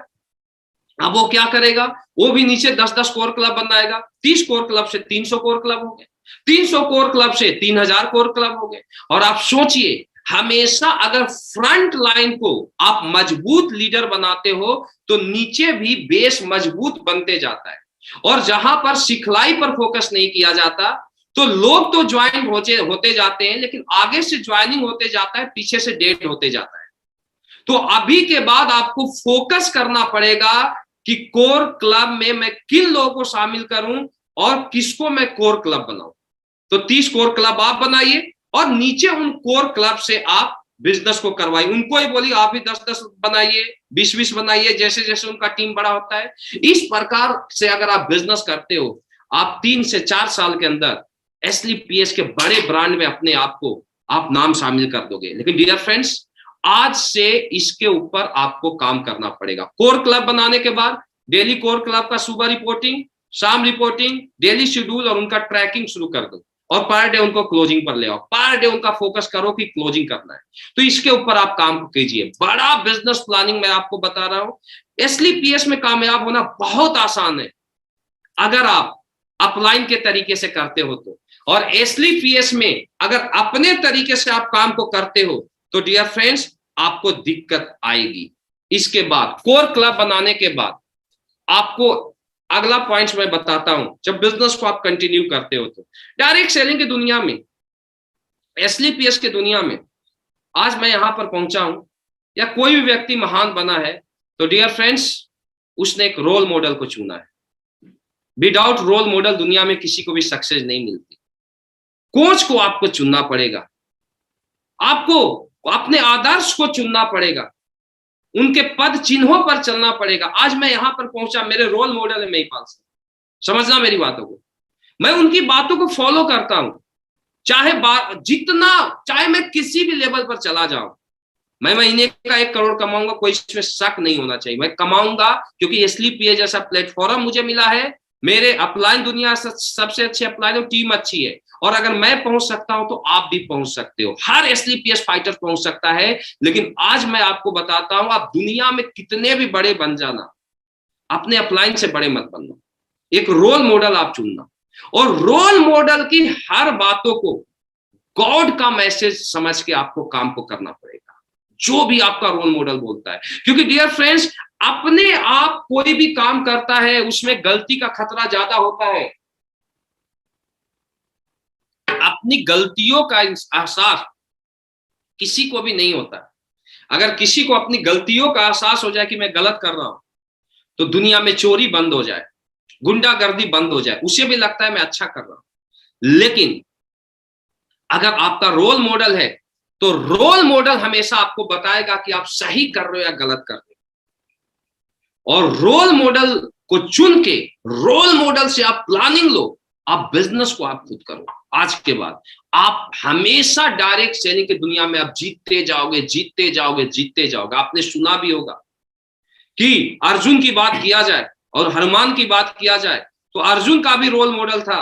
अब वो क्या करेगा, वो भी नीचे 10-10 कोर क्लब बनाएगा। 30 कोर क्लब से 300 कोर क्लब हो गए, 300 कोर क्लब से 3000 कोर क्लब हो गए। और आप सोचिए, हमेशा अगर फ्रंट लाइन को आप मजबूत लीडर बनाते हो तो नीचे भी बेस मजबूत बनते जाता है। और जहां पर सिखलाई पर फोकस नहीं किया जाता तो लोग तो ज्वाइन होते जाते हैं, लेकिन आगे से ज्वाइनिंग होते जाता है, पीछे से डेट होते जाता है। तो अभी के बाद आपको फोकस करना पड़ेगा कि कोर क्लब में मैं किन लोगों को शामिल करूं और किसको मैं कोर क्लब बनाऊं। तो 30 कोर क्लब आप बनाइए और नीचे उन कोर क्लब से आप बिजनेस को करवाइए। उनको ही बोलिए आप भी 10-10 बनाइए, 20-20 बनाइए, जैसे जैसे उनका टीम बड़ा होता है। इस प्रकार से अगर आप बिजनेस करते हो, आप 3 से 4 साल के अंदर एसली पीएस के बड़े ब्रांड में अपने आप को आप नाम शामिल कर दोगे। लेकिन डियर फ्रेंड्स, आज से इसके ऊपर आपको काम करना पड़ेगा। कोर क्लब बनाने के बाद डेली कोर क्लब का सुबह रिपोर्टिंग, शाम रिपोर्टिंग, डेली शेड्यूल और उनका ट्रैकिंग शुरू कर दो और पर डे उनको क्लोजिंग पर ले आओ। पर डे उनका फोकस करो कि क्लोजिंग करना है। तो इसके ऊपर आप काम कीजिए। बड़ा बिजनेस प्लानिंग मैं आपको बता रहा हूं। एसली पीएस में कामयाब होना बहुत आसान है अगर आप अपलाइन के तरीके से करते हो तो। और एसली पीएस में अगर अपने तरीके से आप काम को करते हो तो डियर फ्रेंड्स, आपको दिक्कत आएगी। इसके बाद कोर क्लब बनाने के बाद आपको अगला पॉइंट मैं बताता हूं। जब बिजनेस को आप कंटिन्यू करते हो तो डायरेक्ट सेलिंग की दुनिया में, एसली पीएस की दुनिया में आज मैं यहां पर पहुंचा हूं या कोई भी व्यक्ति महान बना है तो डियर फ्रेंड्स, उसने एक रोल मॉडल को चुना है। विदाउट रोल मॉडल दुनिया में किसी को भी सक्सेस नहीं मिलती। कोच को आपको चुनना पड़ेगा, आपको अपने आदर्श को चुनना पड़ेगा, उनके पद चिन्हों पर चलना पड़ेगा। आज मैं यहां पर पहुंचा, मेरे रोल मॉडल है महिपाल सिंह। समझना मेरी बातों को, मैं उनकी बातों को फॉलो करता हूं। चाहे मैं किसी भी लेवल पर चला जाऊं, मैं महीने का 1 करोड़ कमाऊंगा, कोई इसमें शक नहीं होना चाहिए। मैं कमाऊंगा क्योंकि एसली पीएस जैसा प्लेटफॉर्म मुझे मिला है। मेरे अपलाइन दुनिया सबसे अच्छे अपलाइन, टीम अच्छी है, और अगर मैं पहुंच सकता हूं तो आप भी पहुंच सकते हो। हर एसली पीएस फाइटर पहुंच सकता है। लेकिन आज मैं आपको बताता हूं, आप दुनिया में कितने भी बड़े बन जाना, अपने अपलाइन से बड़े मत बनना। एक रोल मॉडल आप चुनना, और रोल मॉडल की हर बातों को गॉड का मैसेज समझ के आपको काम को करना पड़ेगा, जो भी आपका रोल मॉडल बोलता है। क्योंकि डियर फ्रेंड्स, अपने आप कोई भी काम करता है उसमें गलती का खतरा ज्यादा होता है। अपनी गलतियों का एहसास किसी को भी नहीं होता। अगर किसी को अपनी गलतियों का एहसास हो जाए कि मैं गलत कर रहा हूं, तो दुनिया में चोरी बंद हो जाए, गुंडागर्दी बंद हो जाए, उसे भी लगता है मैं अच्छा कर रहा हूं। लेकिन अगर आपका रोल मॉडल है तो रोल मॉडल हमेशा आपको बताएगा कि आप सही कर रहे हो या गलत कर रहे हो। और रोल मॉडल को चुन के रोल मॉडल से आप प्लानिंग लो, आप बिजनेस को आप खुद करो। आज के बाद आप हमेशा डायरेक्ट सेलिंग की दुनिया में आप जीतते जाओगे, जीतते जाओगे, जीतते जाओगे। आपने सुना भी होगा कि अर्जुन की बात किया जाए और हनुमान की बात किया जाए तो अर्जुन का भी रोल मॉडल था,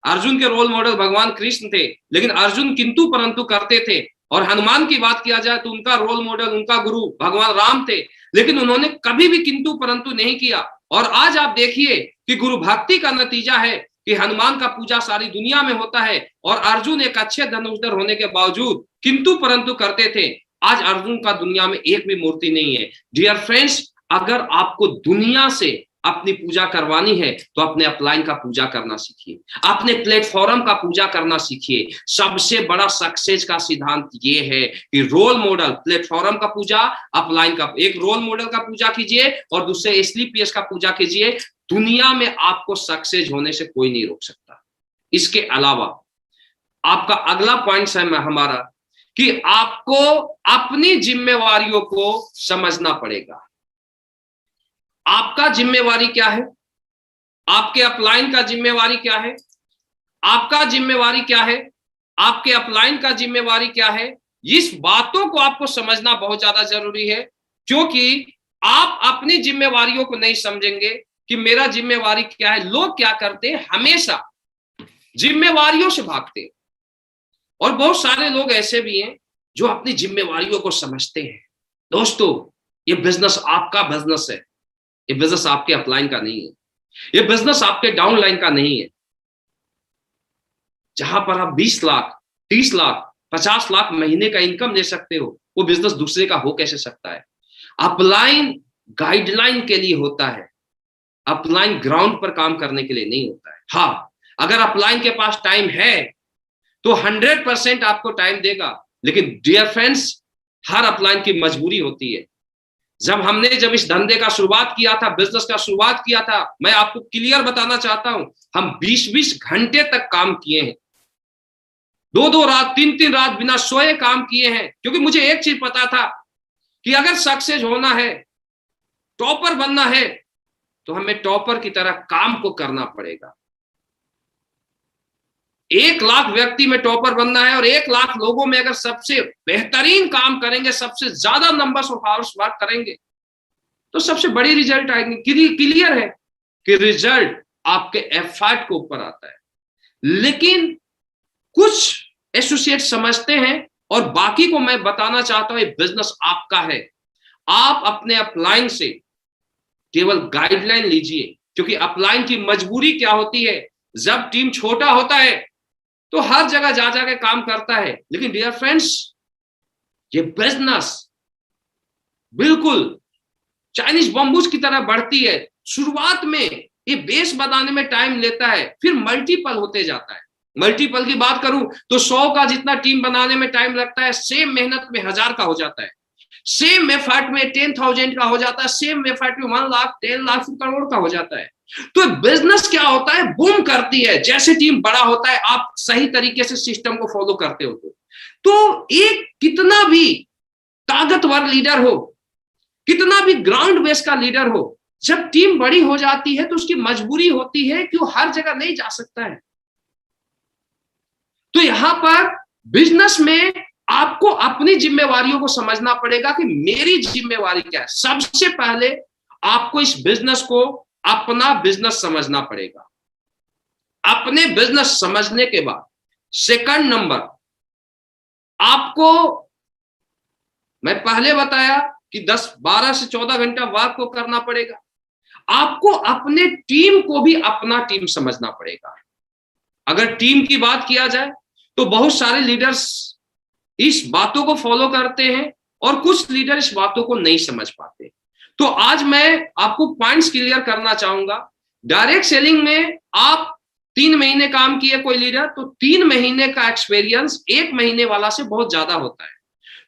अर्जुन के रोल मॉडल भगवान कृष्ण थे, लेकिन अर्जुन किंतु परंतु करते थे। और हनुमान की बात किया जाए तो उनका रोल मॉडल, उनका गुरु भगवान राम थे, लेकिन उन्होंने कभी भी किंतु परंतु नहीं किया। और आज आप देखिए कि गुरु भक्ति का नतीजा है कि हनुमान का पूजा सारी दुनिया में होता है और अर्जुन एक अच्छे धनुर्धर होने के बावजूद किंतु परंतु करते थे। आज अर्जुन का दुनिया में एक भी मूर्ति नहीं है। डियर फ्रेंड्स, अगर आपको दुनिया से अपनी पूजा करवानी है तो अपने अपलाइन का पूजा करना सीखिए, अपने प्लेटफॉर्म का पूजा करना सीखिए। सबसे बड़ा सक्सेस का सिद्धांत ये है कि रोल मॉडल, प्लेटफॉर्म का पूजा, अपलाइन का, एक रोल मॉडल का पूजा कीजिए और दूसरे SLPS का पूजा कीजिए। दुनिया में आपको सक्सेस होने से कोई नहीं रोक सकता। इसके अलावा आपका अगला पॉइंट है हमारा कि आपको अपनी जिम्मेवारियों को समझना पड़ेगा। आपका जिम्मेवारी क्या है, आपके अपलाइन का जिम्मेवारी क्या है, आपका जिम्मेवारी क्या है, आपके अपलाइन का जिम्मेवारी क्या है। इस बातों को आपको समझना बहुत ज्यादा जरूरी है, क्योंकि आप अपनी जिम्मेवारियों को नहीं समझेंगे कि मेरा जिम्मेवारी क्या है। लोग क्या करते हैं, हमेशा जिम्मेवारियों से भागते हैं, और बहुत सारे लोग ऐसे भी हैं जो अपनी जिम्मेवारियों को समझते हैं। दोस्तों, ये बिजनेस आपका बिजनेस है, ये बिजनेस आपके अपलाइन का नहीं है, ये बिजनेस आपके डाउनलाइन का नहीं है। जहां पर आप 20 लाख, 30 लाख, 50 लाख महीने का इनकम ले सकते हो, वो बिजनेस दूसरे का हो कैसे सकता है। अपलाइन गाइडलाइन के लिए होता है, अपलाइन ग्राउंड पर काम करने के लिए नहीं होता है। हाँ, अगर अपलाइन के पास टाइम है तो 100% आपको टाइम देगा, लेकिन डियर फ्रेंड्स, हर अपलाइन की मजबूरी होती है। जब इस धंधे का शुरुआत किया था, बिजनेस का शुरुआत किया था, मैं आपको क्लियर बताना चाहता हूं, हम 20-20 घंटे तक काम किए हैं, 2-2 रात, 3-3 रात बिना सोए काम किए हैं, क्योंकि मुझे एक चीज पता था कि अगर सक्सेस होना है, टॉपर बनना है, तो हमें टॉपर की तरह काम को करना पड़ेगा। 1 लाख व्यक्ति में टॉपर बनना है और 1 लाख लोगों में अगर सबसे बेहतरीन काम करेंगे, सबसे ज्यादा नंबर्स ऑफ आवर्स वर्क करेंगे, तो सबसे बड़ी रिजल्ट आएंगे। क्लियर है कि रिजल्ट आपके एफर्ट के ऊपर आता है। लेकिन कुछ एसोसिएट समझते हैं, और बाकी को मैं बताना चाहता हूं, ये बिजनेस आपका है। आप अपने अपलाइन से केवल गाइडलाइन लीजिए, क्योंकि अपलाइन की मजबूरी क्या होती है, जब टीम छोटा होता है तो हर जगह जा जाके काम करता है। लेकिन डियर फ्रेंड्स, ये बिजनेस बिल्कुल चाइनीज बम्बूज की तरह बढ़ती है। शुरुआत में ये बेस बनाने में टाइम लेता है, फिर मल्टीपल होते जाता है। मल्टीपल की बात करूं तो 100 का जितना टीम बनाने में टाइम लगता है, सेम मेहनत में 1000 का हो जाता है, सेम एफर्ट में 10,000 का हो जाता है, सेम एफर्ट में 1 लाख, 10 लाख, करोड़ का हो जाता है। तो बिजनेस क्या होता है, बूम करती है। जैसे टीम बड़ा होता है, आप सही तरीके से सिस्टम को फॉलो करते हो तो एक कितना भी ताकतवर लीडर हो, कितना भी ग्राउंड बेस का लीडर हो, जब टीम बड़ी हो जाती है तो उसकी मजबूरी होती है कि वो हर जगह नहीं जा सकता है। तो यहां पर बिजनेस में आपको अपनी जिम्मेवारियों को समझना पड़ेगा कि मेरी जिम्मेवारी क्या है। सबसे पहले आपको इस बिजनेस को अपना बिजनेस समझना पड़ेगा। अपने बिजनेस समझने के बाद सेकंड नंबर, आपको मैं पहले बताया कि 12 से 14 घंटा वर्क को करना पड़ेगा। आपको अपने टीम को भी अपना टीम समझना पड़ेगा। अगर टीम की बात किया जाए तो बहुत सारे लीडर्स इस बातों को फॉलो करते हैं और कुछ लीडर इस बातों को नहीं समझ पाते। तो आज मैं आपको पॉइंट्स क्लियर करना चाहूंगा। डायरेक्ट सेलिंग में आप 3 महीने काम किए कोई लीडर, तो 3 महीने का एक्सपीरियंस 1 महीने वाला से बहुत ज्यादा होता है।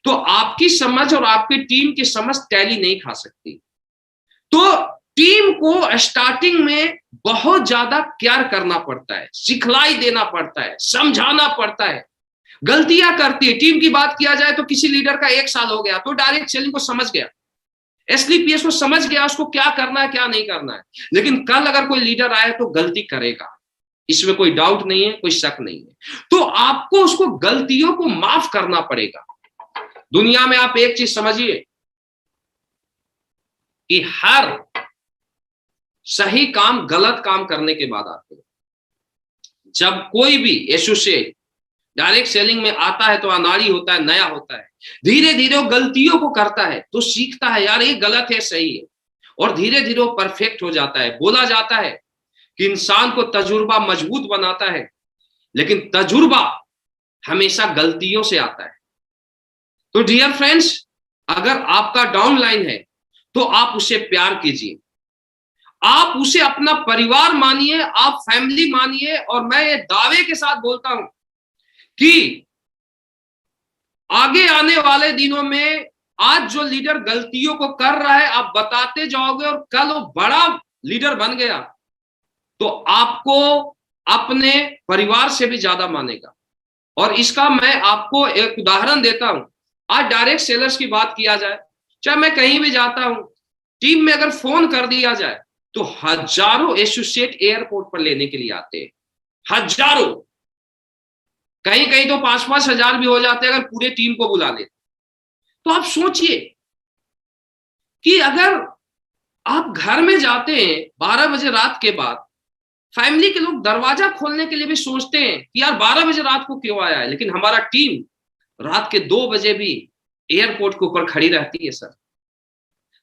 तो आपकी समझ और आपकी टीम की समझ टैली नहीं खा सकती। तो टीम को स्टार्टिंग में बहुत ज्यादा केयर करना पड़ता है, सिखलाई देना पड़ता है, समझाना पड़ता है। गलतियां करती है। टीम की बात किया जाए तो किसी लीडर का 1 साल हो गया तो डायरेक्ट सेलिंग को समझ गया, एसलीपीएस को समझ गया उसको क्या करना है क्या नहीं करना है। लेकिन कल अगर कोई लीडर आए तो गलती करेगा, इसमें कोई डाउट नहीं है, कोई शक नहीं है। तो आपको उसको गलतियों को माफ करना पड़ेगा। दुनिया में आप एक चीज समझिए कि हर सही काम गलत काम करने के बाद आते हैं। जब कोई भी एसोसिएट डायरेक्ट सेलिंग में आता है तो अनाड़ी होता है, नया होता है, धीरे धीरे वो गलतियों को करता है तो सीखता है यार ये गलत है सही है, और धीरे धीरे वो परफेक्ट हो जाता है। बोला जाता है कि इंसान को तजुर्बा मजबूत बनाता है, लेकिन तजुर्बा हमेशा गलतियों से आता है। तो डियर फ्रेंड्स, अगर आपका डाउनलाइन है तो आप उसे प्यार कीजिए, आप उसे अपना परिवार मानिए, आप फैमिली मानिए। और मैं ये दावे के साथ बोलता हूं कि आगे आने वाले दिनों में आज जो लीडर गलतियों को कर रहा है आप बताते जाओगे और कल वो बड़ा लीडर बन गया तो आपको अपने परिवार से भी ज्यादा मानेगा। और इसका मैं आपको एक उदाहरण देता हूं। आज डायरेक्ट सेलर्स की बात किया जाए, चाहे मैं कहीं भी जाता हूं, टीम में अगर फोन कर दिया जाए तो हजारों एसोसिएट एयरपोर्ट पर लेने के लिए आते हैं, हजारों, कहीं कहीं तो 5-5 हजार भी हो जाते हैं अगर पूरे टीम को बुला ले। तो आप सोचिए कि अगर आप घर में जाते हैं 12 बजे रात के बाद, फैमिली के लोग दरवाजा खोलने के लिए भी सोचते हैं कि यार 12 बजे रात को क्यों आया है, लेकिन हमारा टीम रात के 2 बजे भी एयरपोर्ट के ऊपर खड़ी रहती है सर।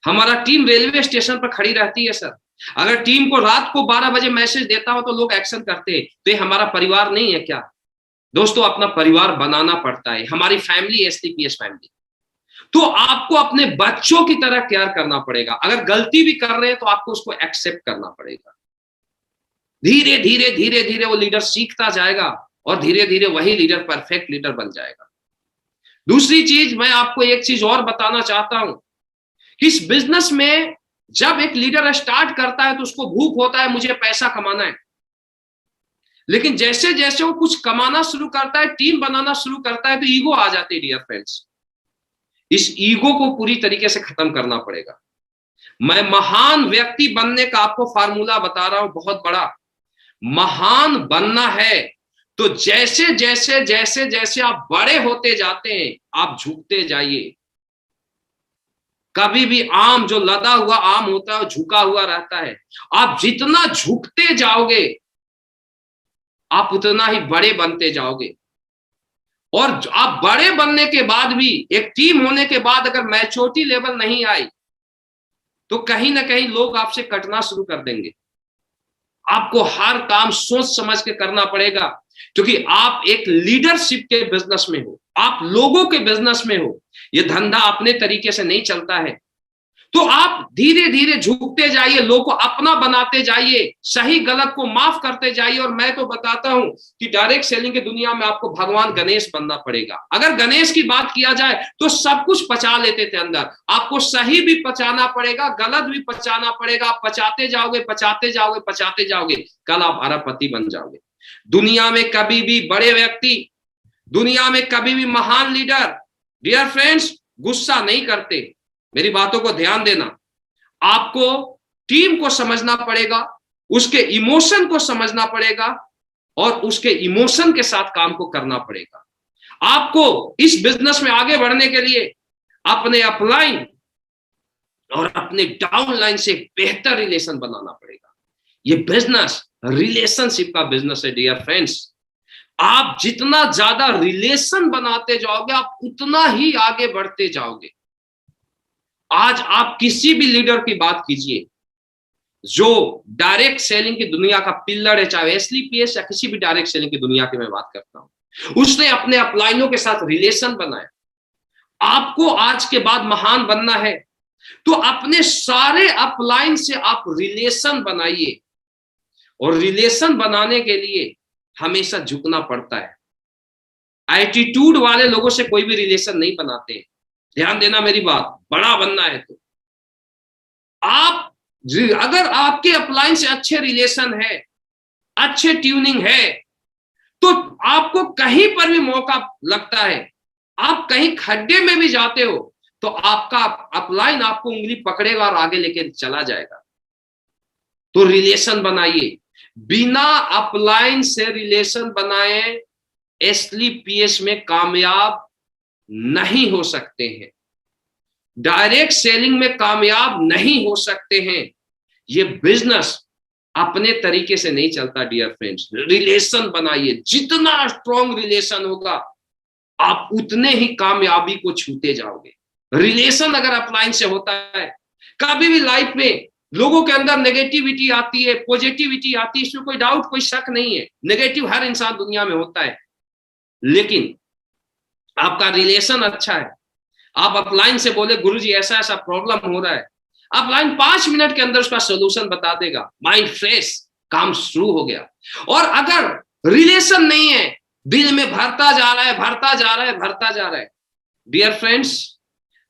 हमारा टीम रेलवे स्टेशन पर खड़ी रहती है सर। अगर टीम को रात को 12 बजे मैसेज देता हो तो लोग एक्शन करते हैं, तो ये हमारा परिवार नहीं है क्या? दोस्तों, अपना परिवार बनाना पड़ता है। हमारी फैमिली एसलीपीएस फैमिली, तो आपको अपने बच्चों की तरह केयर करना पड़ेगा। अगर गलती भी कर रहे हैं तो आपको उसको एक्सेप्ट करना पड़ेगा। धीरे धीरे धीरे धीरे वो लीडर सीखता जाएगा और धीरे धीरे वही लीडर परफेक्ट लीडर बन जाएगा। दूसरी चीज, मैं आपको एक चीज और बताना चाहता हूं कि इस बिजनेस में जब एक लीडर स्टार्ट करता है तो उसको भूख होता है मुझे पैसा कमाना है, लेकिन जैसे जैसे वो कुछ कमाना शुरू करता है, टीम बनाना शुरू करता है, तो ईगो आ जाती है। डियर फ्रेंड्स, इस ईगो को पूरी तरीके से खत्म करना पड़ेगा। मैं महान व्यक्ति बनने का आपको फार्मूला बता रहा हूं, बहुत बड़ा। महान बनना है तो जैसे जैसे जैसे जैसे आप बड़े होते जाते हैं आप झुकते जाइए। कभी भी आम जो लदा हुआ आम होता है वो झुका हुआ रहता है। आप जितना झुकते जाओगे आप उतना ही बड़े बनते जाओगे। और आप बड़े बनने के बाद भी, एक टीम होने के बाद अगर मैच्योरिटी लेवल नहीं आई तो कहीं ना कहीं लोग आपसे कटना शुरू कर देंगे। आपको हर काम सोच समझ के करना पड़ेगा, क्योंकि आप एक लीडरशिप के बिजनेस में हो, आप लोगों के बिजनेस में हो। ये धंधा अपने तरीके से नहीं चलता है। तो आप धीरे धीरे झुकते जाइए, लोगों को अपना बनाते जाइए, सही गलत को माफ करते जाइए। और मैं तो बताता हूं कि डायरेक्ट सेलिंग की दुनिया में आपको भगवान गणेश बनना पड़ेगा। अगर गणेश की बात किया जाए तो सब कुछ पचा लेते थे अंदर, आपको सही भी पचाना पड़ेगा, गलत भी पचाना पड़ेगा। आप पचाते जाओगे, पचाते जाओगे, पचाते जाओगे, कल आप अरबपति बन जाओगे। दुनिया में कभी भी बड़े व्यक्ति, दुनिया में कभी भी महान लीडर, डियर फ्रेंड्स, गुस्सा नहीं करते। मेरी बातों को ध्यान देना। आपको टीम को समझना पड़ेगा, उसके इमोशन को समझना पड़ेगा और उसके इमोशन के साथ काम को करना पड़ेगा। आपको इस बिजनेस में आगे बढ़ने के लिए अपने अपलाइन और अपने डाउनलाइन से बेहतर रिलेशन बनाना पड़ेगा। ये बिजनेस रिलेशनशिप का बिजनेस है डियर फ्रेंड्स। आप जितना ज्यादा रिलेशन बनाते जाओगे आप उतना ही आगे बढ़ते जाओगे। आज आप किसी भी लीडर की बात कीजिए जो डायरेक्ट सेलिंग की दुनिया का पिलर है, चाहे एसलीपीएस या किसी भी डायरेक्ट सेलिंग की दुनिया की मैं बात करता हूं, उसने अपने अपलाइनों के साथ रिलेशन बनाया। आपको आज के बाद महान बनना है तो अपने सारे अपलाइन से आप रिलेशन बनाइए, और रिलेशन बनाने के लिए हमेशा झुकना पड़ता है। एटीट्यूड वाले लोगों से कोई भी रिलेशन नहीं बनाते। ध्यान देना मेरी बात, बड़ा बनना है तो आप, अगर आपके अपलाइन से अच्छे रिलेशन है, अच्छे ट्यूनिंग है, तो आपको कहीं पर भी मौका लगता है, आप कहीं खड्डे में भी जाते हो तो आपका अपलाइन आपको उंगली पकड़ेगा और आगे लेके चला जाएगा। तो रिलेशन बनाइए, बिना अपलाइन से रिलेशन बनाए एसलीपीएस में कामयाब नहीं हो सकते हैं, डायरेक्ट सेलिंग में कामयाब नहीं हो सकते हैं। ये बिजनेस अपने तरीके से नहीं चलता डियर फ्रेंड्स। रिलेशन बनाइए, जितना स्ट्रॉन्ग रिलेशन होगा आप उतने ही कामयाबी को छूते जाओगे। रिलेशन अगर अपलाइन से होता है, कभी भी लाइफ में लोगों के अंदर नेगेटिविटी आती है, पॉजिटिविटी आती है, इसमें कोई डाउट, कोई शक नहीं है। नेगेटिव हर इंसान दुनिया में होता है, लेकिन आपका रिलेशन अच्छा है, आप अपलाइन से बोले गुरुजी ऐसा ऐसा प्रॉब्लम हो रहा है, अपलाइन 5 मिनट के अंदर उसका सोल्यूशन बता देगा, माइंड फ्रेश, काम शुरू हो गया। और अगर रिलेशन नहीं है, दिल में भरता जा रहा है, भरता जा रहा है, भरता जा रहा है। डियर फ्रेंड्स,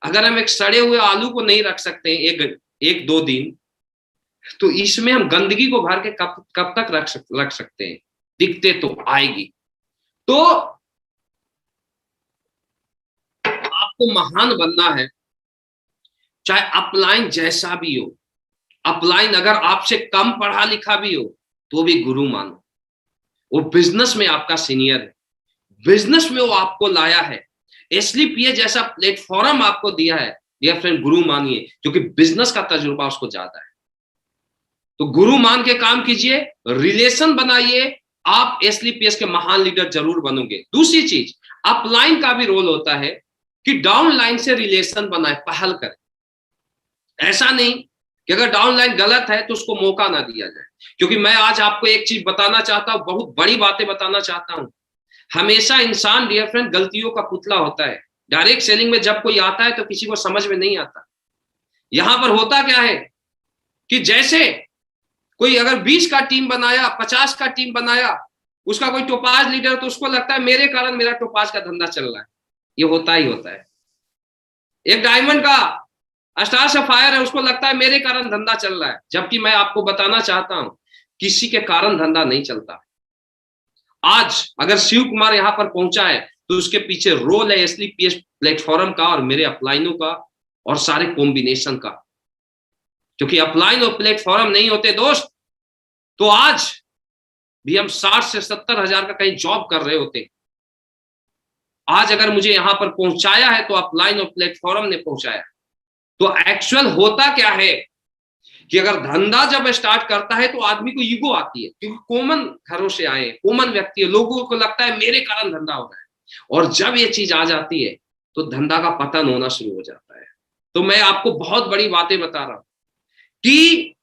अगर हम एक सड़े हुए आलू को नहीं रख सकते एक दो दिन, तो इसमें हम गंदगी को भर के कब तक रख सकते हैं? दिखते तो आएगी। तो आपको महान बनना है, चाहे अपलाइन जैसा भी हो। अपलाइन अगर आपसे कम पढ़ा लिखा भी हो तो भी गुरु मानो। वो बिजनेस में आपका सीनियर है, बिजनेस में वो आपको लाया है, एसलीपीए जैसा प्लेटफॉर्म आपको दिया है। डियर फ्रेंड, गुरु मानिए, क्योंकि बिजनेस का तजुर्बा उसको ज्यादा है। तो गुरु मान के काम कीजिए, रिलेशन बनाइए, आप एसलीपीएस के महान लीडर जरूर बनोगे। दूसरी चीज, अपलाइन का भी रोल होता है कि डाउन लाइन से रिलेशन बनाए, पहल करें। ऐसा नहीं कि अगर डाउन लाइन गलत है तो उसको मौका ना दिया जाए। क्योंकि मैं आज आपको एक चीज बताना चाहता हूं, बहुत बड़ी बातें बताना चाहता हूं। हमेशा इंसान डियर फ्रेंड गलतियों का पुतला होता है। डायरेक्ट सेलिंग में जब कोई आता है तो किसी को समझ में नहीं आता। यहां पर होता क्या है कि जैसे कोई अगर 20 का टीम बनाया, 50 का टीम बनाया, उसका कोई टोपाज लीडर, तो उसको लगता है मेरे कारण मेरा टोपाज का धंधा चल रहा है। ये होता ही होता है। एक डायमंड का स्टार सफायर है, उसको लगता है मेरे कारण धंधा चल रहा है। जबकि मैं आपको बताना चाहता हूं, किसी के कारण धंधा नहीं चलता। आज अगर शिव कुमार यहां पर पहुंचा है तो उसके पीछे रोल है एसलीपीएस प्लेटफॉर्म का और मेरे अपलाइनों का और सारे कॉम्बिनेशन का। क्योंकि अपलाइन और प्लेटफॉर्म नहीं होते दोस्त, तो आज भी हम 60 से 70 हजार का कहीं जॉब कर रहे होते। आज अगर मुझे यहां पर पहुंचाया है तो अपलाइन और प्लेटफॉर्म ने पहुंचाया। तो एक्चुअल होता क्या है कि अगर धंधा जब स्टार्ट करता है तो आदमी को ईगो आती है, क्योंकि कॉमन घरों से आए, कॉमन व्यक्ति है, लोगों को लगता है मेरे कारण धंधा हो रहा है। और जब ये चीज आ जाती है तो धंधा का पतन होना शुरू हो जाता है। तो मैं आपको बहुत बड़ी बातें बता रहा हूं कि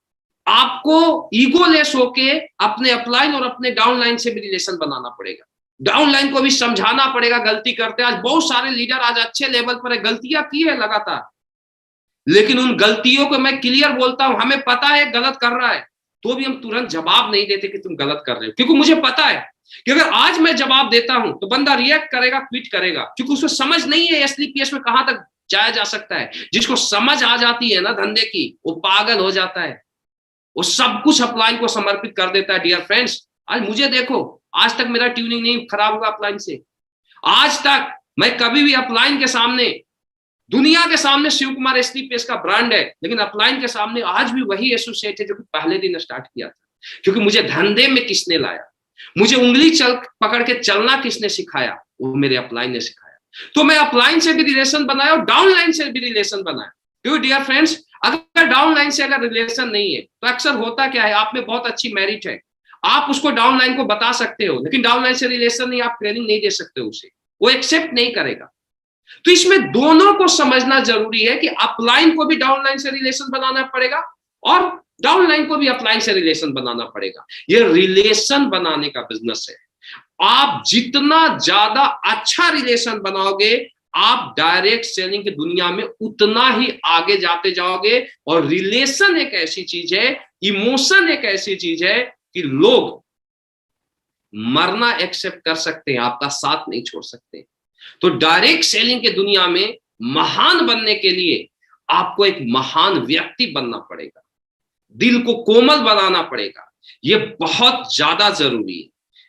आपको ईगोलेस होके अपने अपलाइन और अपने डाउनलाइन से भी रिलेशन बनाना पड़ेगा। डाउनलाइन को भी समझाना पड़ेगा गलती करते। आज बहुत सारे लीडर आज अच्छे लेवल पर है, गलतियां की है लगातार, लेकिन उन गलतियों को मैं क्लियर बोलता हूं, हमें पता है गलत कर रहा है, तो भी हम तुरंत जवाब नहीं देते कि तुम गलत कर रहे हो। क्योंकि मुझे पता है कि अगर आज मैं जवाब देता हूं तो बंदा रिएक्ट करेगा, क्विट करेगा, क्योंकि उसको समझ नहीं है एसलीपीएस में कहां तक जाया जा सकता है। जिसको समझ आ जाती है ना धंधे की, वो पागल हो जाता है, वो सब कुछ अपलाइन को समर्पित कर देता है। डियर फ्रेंड्स, आज मुझे देखो, आज तक मेरा ट्यूनिंग नहीं खराब हुआ अपलाइन से। आज तक मैं कभी भी अपलाइन के सामने, दुनिया के सामने शिव कुमार एसलीपीएस का ब्रांड है, लेकिन अपलाइन के सामने आज भी वही एसोसिएट है जो कि पहले दिन स्टार्ट किया था। क्योंकि मुझे धंधे में किसने लाया, मुझे उंगली पकड़ के चलना किसने सिखाया, वो मेरे अपलाइन ने सिखाया। तो मैं अपलाइन से भी रिलेशन बनाया और डाउनलाइन से भी रिलेशन बनाया। क्योंकि डियर फ्रेंड्स, अगर डाउनलाइन से अगर रिलेशन नहीं है तो अक्सर होता क्या है, आप में बहुत अच्छी मेरिट है, आप उसको डाउनलाइन को बता सकते हो, लेकिन डाउनलाइन से रिलेशन नहीं, आप ट्रेनिंग नहीं दे सकते उसे, वो एक्सेप्ट नहीं करेगा। तो इसमें दोनों को समझना जरूरी है कि अपलाइन को भी डाउनलाइन से रिलेशन बनाना पड़ेगा और डाउनलाइन को भी अपलाइन से रिलेशन बनाना पड़ेगा। ये रिलेशन बनाने का बिजनेस है। आप जितना ज्यादा अच्छा रिलेशन बनाओगे, आप डायरेक्ट सेलिंग की दुनिया में उतना ही आगे जाते जाओगे। और रिलेशन एक ऐसी चीज है, इमोशन एक ऐसी चीज है कि लोग मरना एक्सेप्ट कर सकते हैं, आपका साथ नहीं छोड़ सकते। तो डायरेक्ट सेलिंग के दुनिया में महान बनने के लिए आपको एक महान व्यक्ति बनना पड़ेगा, दिल को कोमल बनाना पड़ेगा। ये बहुत ज्यादा जरूरी है।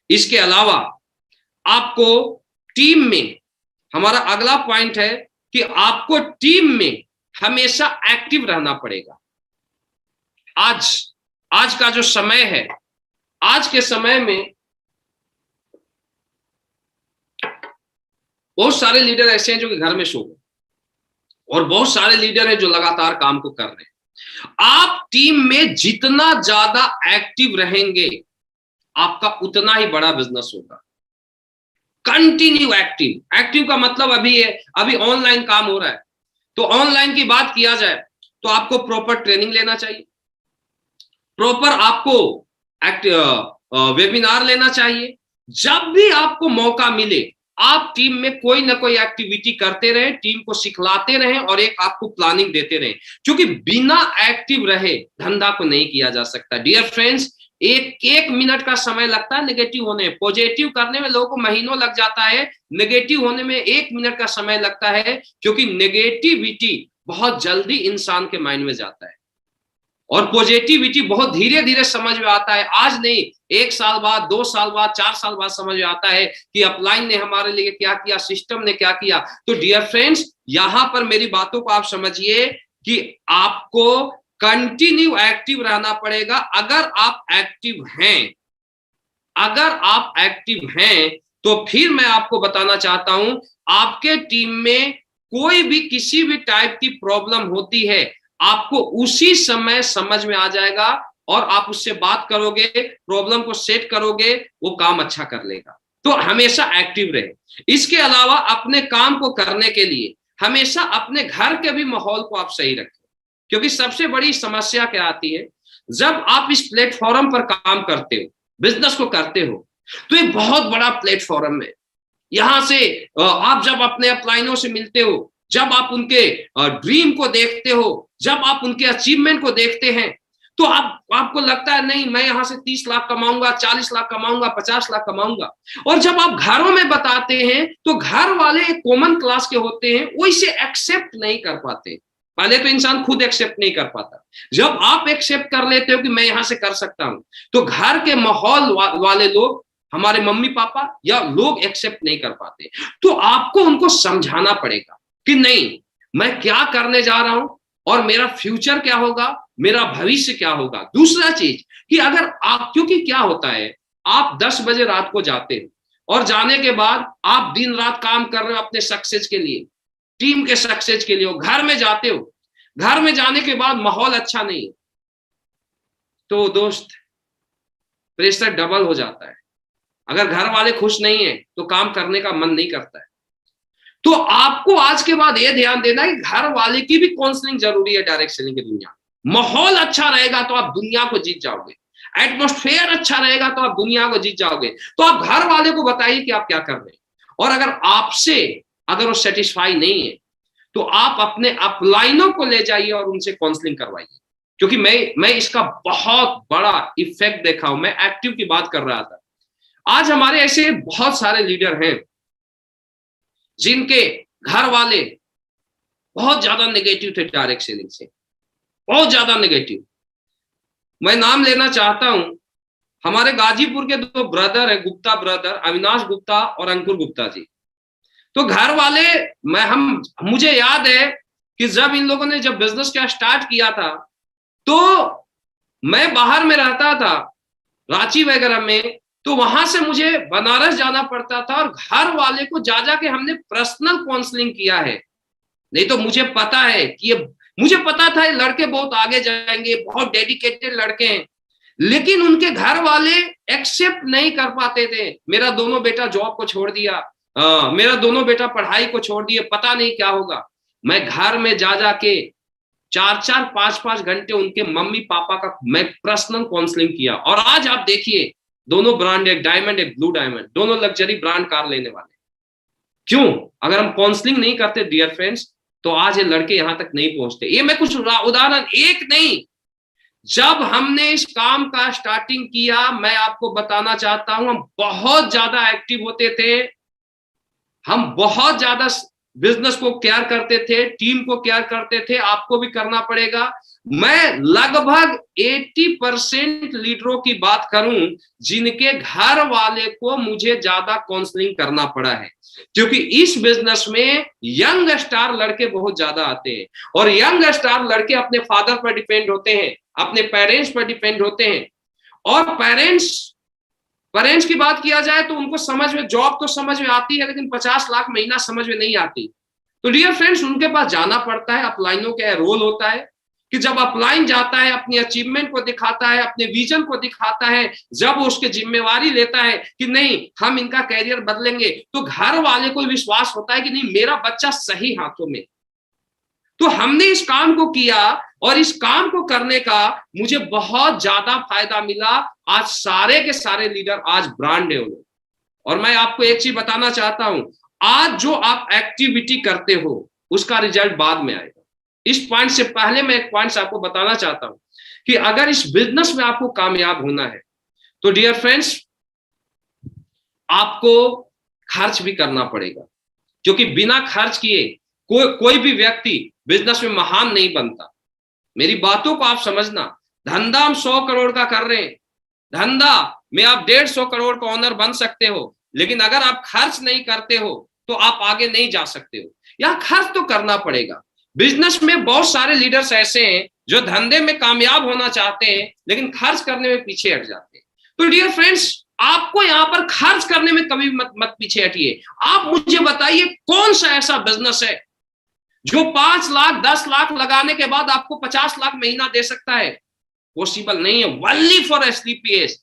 इसके अलावा आपको टीम में, हमारा अगला पॉइंट है कि आपको टीम में हमेशा एक्टिव रहना पड़ेगा। आज का जो समय है, आज के समय में बहुत सारे लीडर ऐसे हैं जो कि घर में सो गए, और बहुत सारे लीडर हैं जो लगातार काम को कर रहे हैं। आप टीम में जितना ज्यादा एक्टिव रहेंगे, आपका उतना ही बड़ा बिजनेस होगा। Continue active. एक्टिव का मतलब अभी ऑनलाइन काम हो रहा है, तो ऑनलाइन की बात किया जाए तो आपको प्रॉपर ट्रेनिंग लेना चाहिए, प्रॉपर आपको वेबिनार लेना चाहिए। जब भी आपको मौका मिले, आप टीम में कोई ना कोई एक्टिविटी करते रहे, टीम को सिखलाते रहे और एक आपको प्लानिंग देते रहे, क्योंकि बिना एक्टिव रहे धंधा को नहीं किया जा सकता। डियर फ्रेंड्स, एक मिनट का समय लगता है नेगेटिव होने में। पॉजिटिव करने में लोगों को महीनों लग जाता है, नेगेटिव होने में 1 मिनट का समय लगता है, क्योंकि नेगेटिविटी बहुत जल्दी इंसान के माइंड में जाता है और पॉजिटिविटी बहुत धीरे धीरे समझ में आता है। आज नहीं, 1 साल बाद, 2 साल बाद, 4 साल बाद समझ में आता है कि अपलाइन ने हमारे लिए क्या किया, सिस्टम ने क्या किया। तो डियर फ्रेंड्स, यहां पर मेरी बातों को आप समझिए कि आपको कंटिन्यू एक्टिव रहना पड़ेगा। अगर आप एक्टिव हैं, तो फिर मैं आपको बताना चाहता हूं, आपके टीम में कोई भी किसी भी टाइप की प्रॉब्लम होती है, आपको उसी समय समझ में आ जाएगा और आप उससे बात करोगे, प्रॉब्लम को सेट करोगे, वो काम अच्छा कर लेगा। तो हमेशा एक्टिव रहे। इसके अलावा अपने काम को करने के लिए हमेशा अपने घर के भी माहौल को आप सही रखें, क्योंकि सबसे बड़ी समस्या क्या आती है, जब आप इस प्लेटफॉर्म पर काम करते हो, बिजनेस को करते हो, तो एक बहुत बड़ा प्लेटफॉर्म है। यहां से आप जब अपने अपलाइनों से मिलते हो, जब आप उनके ड्रीम को देखते हो, जब आप उनके अचीवमेंट को देखते हैं, तो आपको लगता है नहीं, मैं यहां से 30 लाख कमाऊंगा, 40 लाख कमाऊंगा, 50 लाख कमाऊंगा। और जब आप घरों में बताते हैं, तो घर वाले एक कॉमन क्लास के होते हैं, वो इसे एक्सेप्ट नहीं कर पाते। पहले तो इंसान खुद एक्सेप्ट नहीं कर पाता, जब आप एक्सेप्ट कर लेते हो कि मैं यहां से कर सकता हूं, तो घर के माहौल वाले लोग, हमारे मम्मी पापा या लोग एक्सेप्ट नहीं कर पाते। तो आपको उनको समझाना पड़ेगा कि नहीं, मैं क्या करने जा रहा हूं और मेरा फ्यूचर क्या होगा, मेरा भविष्य क्या होगा। दूसरा चीज कि अगर आप, क्योंकि क्या होता है, आप 10 बजे रात को जाते हो और जाने के बाद आप दिन रात काम कर रहे हो अपने सक्सेस के लिए, टीम के सक्सेस के लिए, घर में जाते हो, घर में जाने के बाद माहौल अच्छा नहीं, तो दोस्त प्रेशर डबल हो जाता है। अगर घर वाले खुश नहीं है तो काम करने का मन नहीं करता है। तो आपको आज के बाद यह ध्यान देना है कि घर वाले की भी काउंसलिंग जरूरी है डायरेक्ट सेलिंग की दुनिया। माहौल अच्छा रहेगा तो आप दुनिया को जीत जाओगे, एटमॉस्फेयर अच्छा रहेगा तो आप दुनिया को जीत जाओगे। तो आप घर वाले को बताइए कि आप क्या कर रहे हैं, और अगर वो सेटिस्फाई नहीं है, तो आप अपने अपलाइनों को ले जाइए और उनसे काउंसलिंग करवाइए। क्योंकि मैं इसका बहुत बड़ा इफेक्ट देखा हूं। मैं एक्टिव की बात कर रहा था। आज हमारे ऐसे बहुत सारे लीडर हैं जिनके घर वाले बहुत ज्यादा नेगेटिव थे डायरेक्ट सेलिंग से, बहुत ज्यादा नेगेटिव। मैं नाम लेना चाहता हूं, हमारे गाजीपुर के 2 ब्रदर हैं, गुप्ता ब्रदर, अविनाश गुप्ता और अंकुर गुप्ता जी। तो घर वाले, मुझे याद है कि जब इन लोगों ने जब बिजनेस क्या स्टार्ट किया था, तो मैं बाहर में रहता था, रांची वगैरह में, तो वहां से मुझे बनारस जाना पड़ता था और घर वाले को जा के हमने पर्सनल काउंसलिंग किया है। नहीं तो मुझे पता है कि मुझे पता था ये लड़के बहुत आगे जाएंगे, बहुत डेडिकेटेड लड़के हैं, लेकिन उनके घर वाले एक्सेप्ट नहीं कर पाते थे। मेरा दोनों बेटा जॉब को छोड़ दिया, मेरा दोनों बेटा पढ़ाई को छोड़ दिए, पता नहीं क्या होगा। मैं घर में जा के 4-4, 5-5 घंटे उनके मम्मी पापा का मैं पर्सनल काउंसलिंग किया। और आज आप देखिए, दोनों ब्रांड, एक डायमंड एक ब्लू डायमंड, दोनों लग्जरी ब्रांड कार लेने वाले। क्यों? अगर हम काउंसलिंग नहीं करते डियर फ्रेंड्स, तो आज ये लड़के यहां तक नहीं पहुंचते। ये मैं कुछ उदाहरण, एक नहीं, जब हमने इस काम का स्टार्टिंग किया, मैं आपको बताना चाहता हूं, हम बहुत ज्यादा एक्टिव होते थे, हम बहुत ज्यादा बिजनेस को केयर करते थे, टीम को केयर करते थे, आपको भी करना पड़ेगा। मैं लगभग 80% लीडरों की बात करूं जिनके घर वाले को मुझे ज्यादा काउंसलिंग करना पड़ा है, क्योंकि इस बिजनेस में यंग स्टार लड़के बहुत ज्यादा आते हैं और यंग स्टार लड़के अपने फादर पर डिपेंड होते हैं, अपने पेरेंट्स पर डिपेंड होते हैं। और पेरेंट्स की बात किया जाए तो उनको समझ में, जॉब तो समझ में आती है लेकिन 50 लाख महीना समझ में नहीं आती। तो डियर फ्रेंड्स, उनके पास जाना पड़ता है। अपलाइनों का रोल होता है कि जब अपलाइन जाता है, अपनी अचीवमेंट को दिखाता है, अपने विजन को दिखाता है, जब वो उसकी जिम्मेवारी लेता है कि नहीं हम इनका कैरियर बदलेंगे, तो घर वाले को विश्वास होता है कि नहीं मेरा बच्चा सही हाथों में। तो हमने इस काम को किया और इस काम को करने का मुझे बहुत ज्यादा फायदा मिला। आज सारे के सारे लीडर आज ब्रांड है उन्हें। और मैं आपको एक चीज बताना चाहता हूं, आज जो आप एक्टिविटी करते हो उसका रिजल्ट बाद में आएगा। इस पॉइंट से पहले मैं एक पॉइंट आपको बताना चाहता हूं कि अगर इस बिजनेस में आपको कामयाब होना है तो डियर फ्रेंड्स आपको खर्च भी करना पड़ेगा, क्योंकि बिना खर्च किए कोई भी व्यक्ति बिजनेस में महान नहीं बनता। मेरी बातों को आप समझना। धंधा हम 100 करोड़ का कर रहे हैं, धंधा में आप 150 करोड़ का ओनर बन सकते हो, लेकिन अगर आप खर्च नहीं करते हो तो आप आगे नहीं जा सकते हो। यह खर्च तो करना पड़ेगा। बिजनेस में बहुत सारे लीडर्स ऐसे हैं जो धंधे में कामयाब होना चाहते हैं लेकिन खर्च करने में पीछे हट जाते हैं। तो डियर फ्रेंड्स, आपको यहां पर खर्च करने में कभी मत पीछे हटिए। आप मुझे बताइए कौन सा ऐसा बिजनेस है जो 5 लाख 10 लाख लगाने के बाद आपको 50 लाख महीना दे सकता है? पॉसिबल नहीं है, ओनली फॉर एसलीपीएस।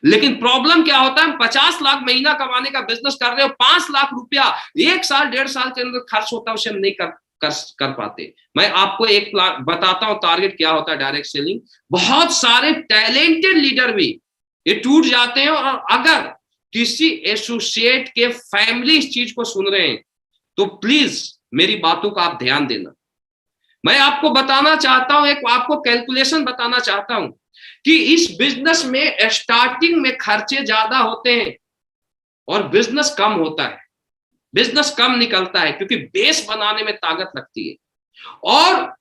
लेकिन प्रॉब्लम क्या होता है, 50 लाख महीना कमाने का बिजनेस कर रहे हो, 5 लाख रुपया 1 साल 1.5 साल के अंदर खर्च होता है, उसे हम नहीं कर पाते। मैं आपको एक बताता हूं टारगेट क्या होता है डायरेक्ट सेलिंग। बहुत सारे टैलेंटेड लीडर भी ये टूट जाते हैं। और अगर किसी एसोसिएट के फैमिली इस चीज को सुन रहे हैं तो प्लीज मेरी बातों का आप ध्यान देना। मैं आपको बताना चाहता हूं, एक आपको कैलकुलेशन बताना चाहता हूं कि इस बिजनेस में स्टार्टिंग में खर्चे ज्यादा होते हैं और बिजनेस कम होता है, बिजनेस कम निकलता है, क्योंकि बेस बनाने में ताकत लगती है। और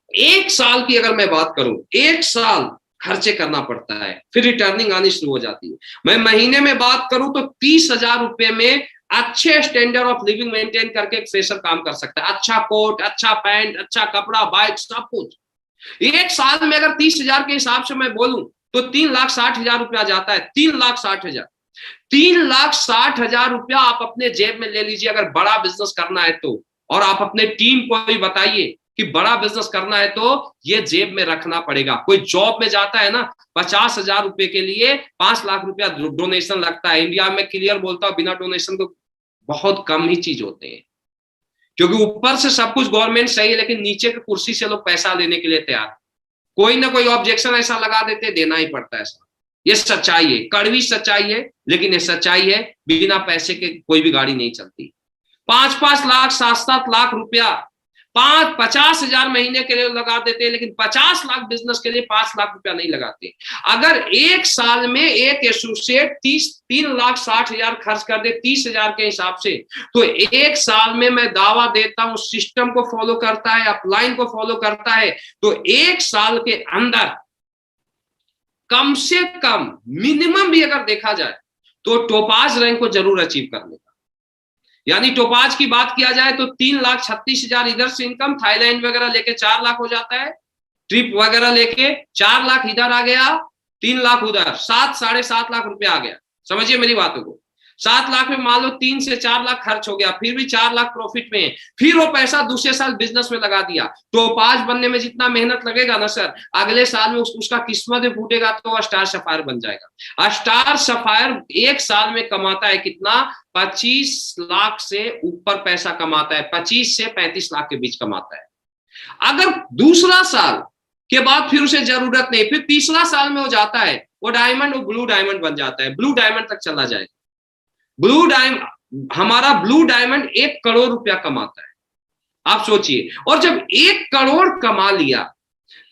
1 साल की अगर मैं बात करूं, 1 साल खर्चे करना पड़ता है, फिर रिटर्निंग आनी शुरू हो जाती है। मैं महीने में बात करूं तो 30,000 रुपए में अच्छे स्टैंडर्ड ऑफ लिविंग मेंटेन करके एक फ्रेशर काम कर सकता है। अच्छा कोट, अच्छा पैंट, अच्छा कपड़ा, बाइक, सब कुछ। 1 साल में अगर 30,000 के हिसाब से मैं बोलूं तो 3,60,000 रुपया जाता है। 3,60,000, 3,60,000 रुपया आप अपने जेब में ले लीजिए अगर बड़ा बिजनेस करना है तो। और आप अपने टीम को भी बताइए कि बड़ा बिजनेस करना है तो ये जेब में रखना पड़ेगा। कोई जॉब में जाता है ना, 50,000 रुपए के लिए 5 लाख रुपया डोनेशन लगता है। इंडिया में क्लियर बोलता हूं, बिना डोनेशन तो बहुत कम ही चीज होते हैं, क्योंकि ऊपर से सब कुछ गवर्नमेंट सही है लेकिन नीचे की कुर्सी से लोग पैसा लेने के लिए तैयार है। कोई ना कोई ऑब्जेक्शन ऐसा लगा देते, देना ही पड़ता है ऐसा। ये सच्चाई है, कड़वी सच्चाई है, लेकिन ये सच्चाई है। बिना पैसे के कोई भी गाड़ी नहीं चलती। 5-5 लाख 7-7 लाख रुपया 50,000 महीने के लिए लगा देते हैं, लेकिन 50 लाख बिजनेस के लिए 5 लाख रुपया नहीं लगाते। अगर 1 साल में एक एसोसिएट 3,60,000 खर्च कर दे 30,000 के हिसाब से, तो 1 साल में मैं दावा देता हूं सिस्टम को फॉलो करता है, अपलाइन को फॉलो करता है, तो 1 साल के अंदर कम से कम मिनिमम भी अगर देखा जाए तो टोपाज रैंक को जरूर अचीव कर लेगा। यानी टोपाज की बात किया जाए तो 3,36,000 इधर से इनकम, थाईलैंड वगैरह लेके 4 लाख हो जाता है, ट्रिप वगैरह लेके 4 लाख इधर आ गया, 3 लाख उधर, 7-7.5 लाख रुपया आ गया। समझिए मेरी बातों को। 7 लाख में मान लो 3 से 4 लाख खर्च हो गया, फिर भी 4 लाख प्रॉफिट में है। फिर वो पैसा दूसरे साल बिजनेस में लगा दिया। टोपाज बनने में जितना मेहनत लगेगा ना सर, अगले साल में उसका किस्मत में फूटेगा तो स्टार सफायर बन जाएगा। स्टार सफायर 1 साल में कमाता है कितना? 25 लाख से ऊपर पैसा कमाता है, 25 से 35 लाख के बीच कमाता है। अगर दूसरा साल के बाद फिर उसे जरूरत नहीं, फिर तीसरा साल में हो जाता है वो डायमंड, वो ब्लू डायमंड बन जाता है, ब्लू डायमंड तक चला जाएगा। ब्लू डायमंड, हमारा ब्लू डायमंड 1 करोड़ रुपया कमाता है। आप सोचिए, और जब 1 करोड़ कमा लिया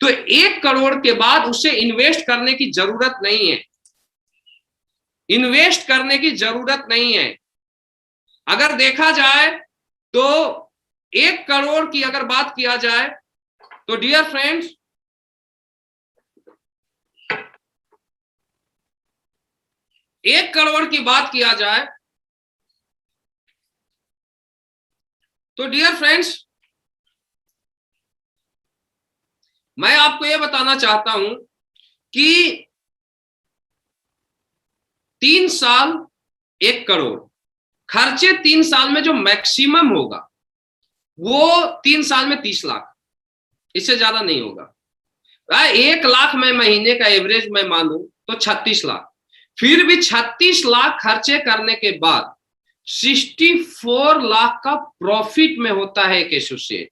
तो 1 करोड़ के बाद उसे इन्वेस्ट करने की जरूरत नहीं है, इन्वेस्ट करने की जरूरत नहीं है। अगर देखा जाए तो 1 करोड़ की अगर बात किया जाए तो डियर फ्रेंड्स, 1 करोड़ की बात किया जाए तो डियर फ्रेंड्स, मैं आपको यह बताना चाहता हूं कि 3 साल 1 करोड़, खर्चे 3 साल में जो मैक्सिमम होगा वो 3 साल में 30 लाख, इससे ज्यादा नहीं होगा। 1 लाख में महीने का एवरेज मैं मानूं तो 36 लाख, फिर भी 36 लाख खर्चे करने के बाद 64 लाख का प्रॉफिट में होता है एक एसोसिएट,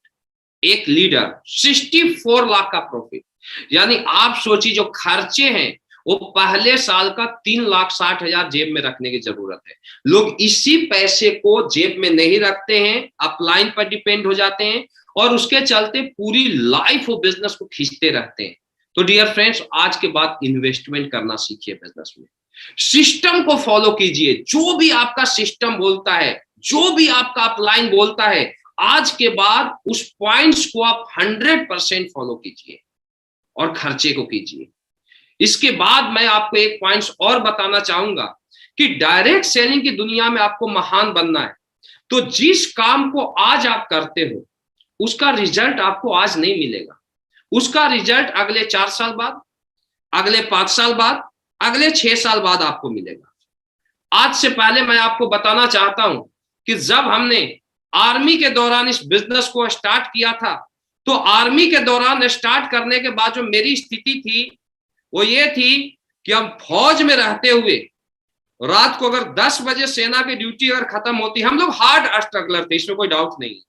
एक लीडर। 64 लाख का प्रॉफिट, यानी आप सोचिए जो खर्चे हैं वो पहले साल का 3,60,000 जेब में रखने की जरूरत है। लोग इसी पैसे को जेब में नहीं रखते हैं, अपलाइन पर डिपेंड हो जाते हैं और उसके चलते पूरी लाइफ वो बिजनेस को खींचते रहते हैं। तो डियर फ्रेंड्स, आज के बाद इन्वेस्टमेंट करना सीखिए बिजनेस में। सिस्टम को फॉलो कीजिए, जो भी आपका सिस्टम बोलता है, जो भी आपका अपलाइन बोलता है, आज के बाद उस पॉइंट्स को आप 100% फॉलो कीजिए और खर्चे को कीजिए। इसके बाद मैं आपको एक पॉइंट्स और बताना चाहूंगा कि डायरेक्ट सेलिंग की दुनिया में आपको महान बनना है तो जिस काम को आज आप करते हो उसका रिजल्ट आपको आज नहीं मिलेगा, उसका रिजल्ट अगले 4 साल बाद, अगले 5 साल बाद, अगले 6 साल बाद आपको मिलेगा। आज से पहले मैं आपको बताना चाहता हूं कि जब हमने आर्मी के दौरान इस बिजनेस को स्टार्ट किया था तो आर्मी के दौरान स्टार्ट करने के बाद जो मेरी स्थिति थी वो ये थी कि हम फौज में रहते हुए रात को अगर 10 बजे सेना की ड्यूटी अगर खत्म होती, हम लोग हार्ड स्ट्रगलर थे, इसमें कोई डाउट नहीं है,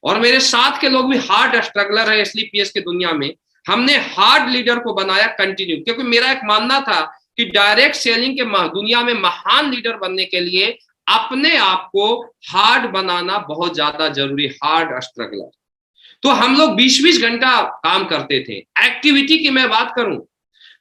और मेरे साथ के लोग भी हार्ड स्ट्रगलर है। इसलिए पीएस की दुनिया में हमने हार्ड लीडर को बनाया कंटिन्यू, क्योंकि मेरा एक मानना था कि डायरेक्ट सेलिंग के दुनिया में महान लीडर बनने के लिए अपने आप को हार्ड बनाना बहुत ज्यादा जरूरी, हार्ड स्ट्रगलर। तो हम लोग 20-20 घंटा काम करते थे। एक्टिविटी की मैं बात करूं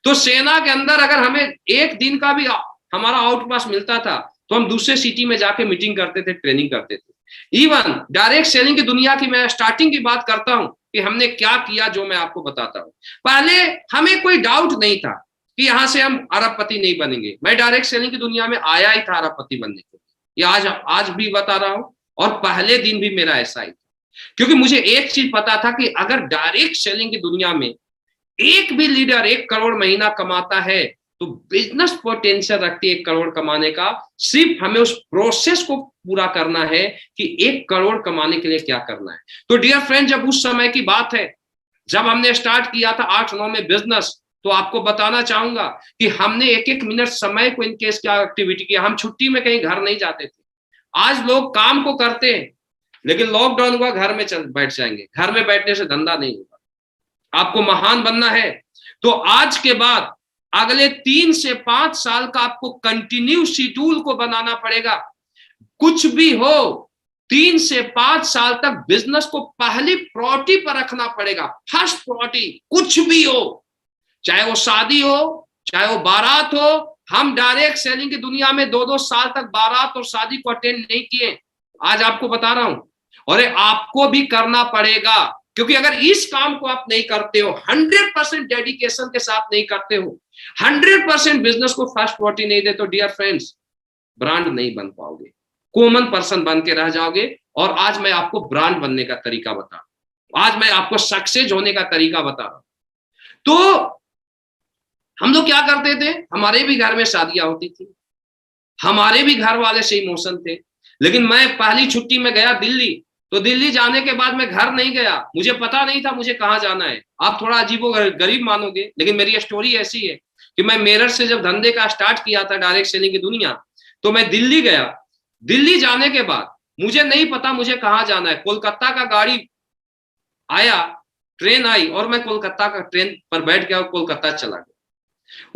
तो सेना के अंदर अगर हमें एक दिन का भी हमारा आउटपास मिलता था तो हम दूसरे सिटी में जाके मीटिंग करते थे, ट्रेनिंग करते थे। इवन डायरेक्ट सेलिंग की दुनिया की मैं स्टार्टिंग की बात करता हूं कि हमने क्या किया, जो मैं आपको बताता हूं। पहले हमें कोई डाउट नहीं था कि यहां से हम अरबपति नहीं बनेंगे। मैं डायरेक्ट सेलिंग की दुनिया में आया ही था अरबपति बनने के लिए, ये आज भी बता रहा हूं और पहले दिन भी मेरा ऐसा ही था, क्योंकि मुझे एक चीज पता था कि अगर डायरेक्ट सेलिंग की दुनिया में एक भी लीडर 1 करोड़ महीना कमाता है तो बिजनेस पोटेंशियल रखती है 1 करोड़ कमाने का। सिर्फ हमें उस प्रोसेस को पूरा करना है कि 1 करोड़ कमाने के लिए क्या करना है। तो डियर फ्रेंड, जब उस समय की बात है जब हमने स्टार्ट किया था 8-9 में बिजनेस, तो आपको बताना चाहूंगा कि हमने 1-1 मिनट समय को इनकेस क्या एक्टिविटी किया। हम छुट्टी में कहीं घर नहीं जाते थे। आज लोग काम को करते हैं लेकिन लॉकडाउन हुआ घर में बैठ जाएंगे, घर में बैठने से धंधा नहीं होगा। आपको महान बनना है तो आज के बाद अगले 3 से 5 साल का आपको कंटिन्यू शेड्यूल को बनाना पड़ेगा। कुछ भी हो 3 से 5 साल तक बिजनेस को पहली प्रायोरिटी पर रखना पड़ेगा, फर्स्ट प्रायोरिटी। कुछ भी हो, चाहे वो शादी हो, चाहे वो बारात हो। हम डायरेक्ट सेलिंग की दुनिया में 2-2 साल तक बारात और शादी को अटेंड नहीं किए, आज आपको बता रहा हूं, और आपको भी करना पड़ेगा, क्योंकि अगर इस काम को आप नहीं करते हो, 100% डेडिकेशन के साथ नहीं करते हो, 100% बिजनेस को फर्स्ट प्रायोरिटी नहीं देते, तो डियर फ्रेंड्स ब्रांड नहीं बन पाओगे, कॉमन पर्सन बन के रह जाओगे। और आज मैं आपको ब्रांड बनने का तरीका बता रहा हूं, आज मैं आपको सक्सेस होने का तरीका बता रहा हूं। तो हम लोग क्या करते थे, हमारे भी घर में शादियां होती थी, हमारे भी घर वाले से इमोशन थे, लेकिन मैं पहली छुट्टी में गया दिल्ली, तो दिल्ली जाने के बाद मैं घर नहीं गया, मुझे पता नहीं था मुझे कहाँ जाना है। आप थोड़ा अजीबो गरीब मानोगे, लेकिन मेरी स्टोरी ऐसी है कि मैं मेरठ से जब धंधे का स्टार्ट किया था डायरेक्ट सेलिंग की दुनिया, तो मैं दिल्ली गया। दिल्ली जाने के बाद मुझे नहीं पता मुझे कहाँ जाना है। कोलकाता का गाड़ी आया, ट्रेन आई और मैं कोलकाता का ट्रेन पर बैठ गया और कोलकाता चला गया।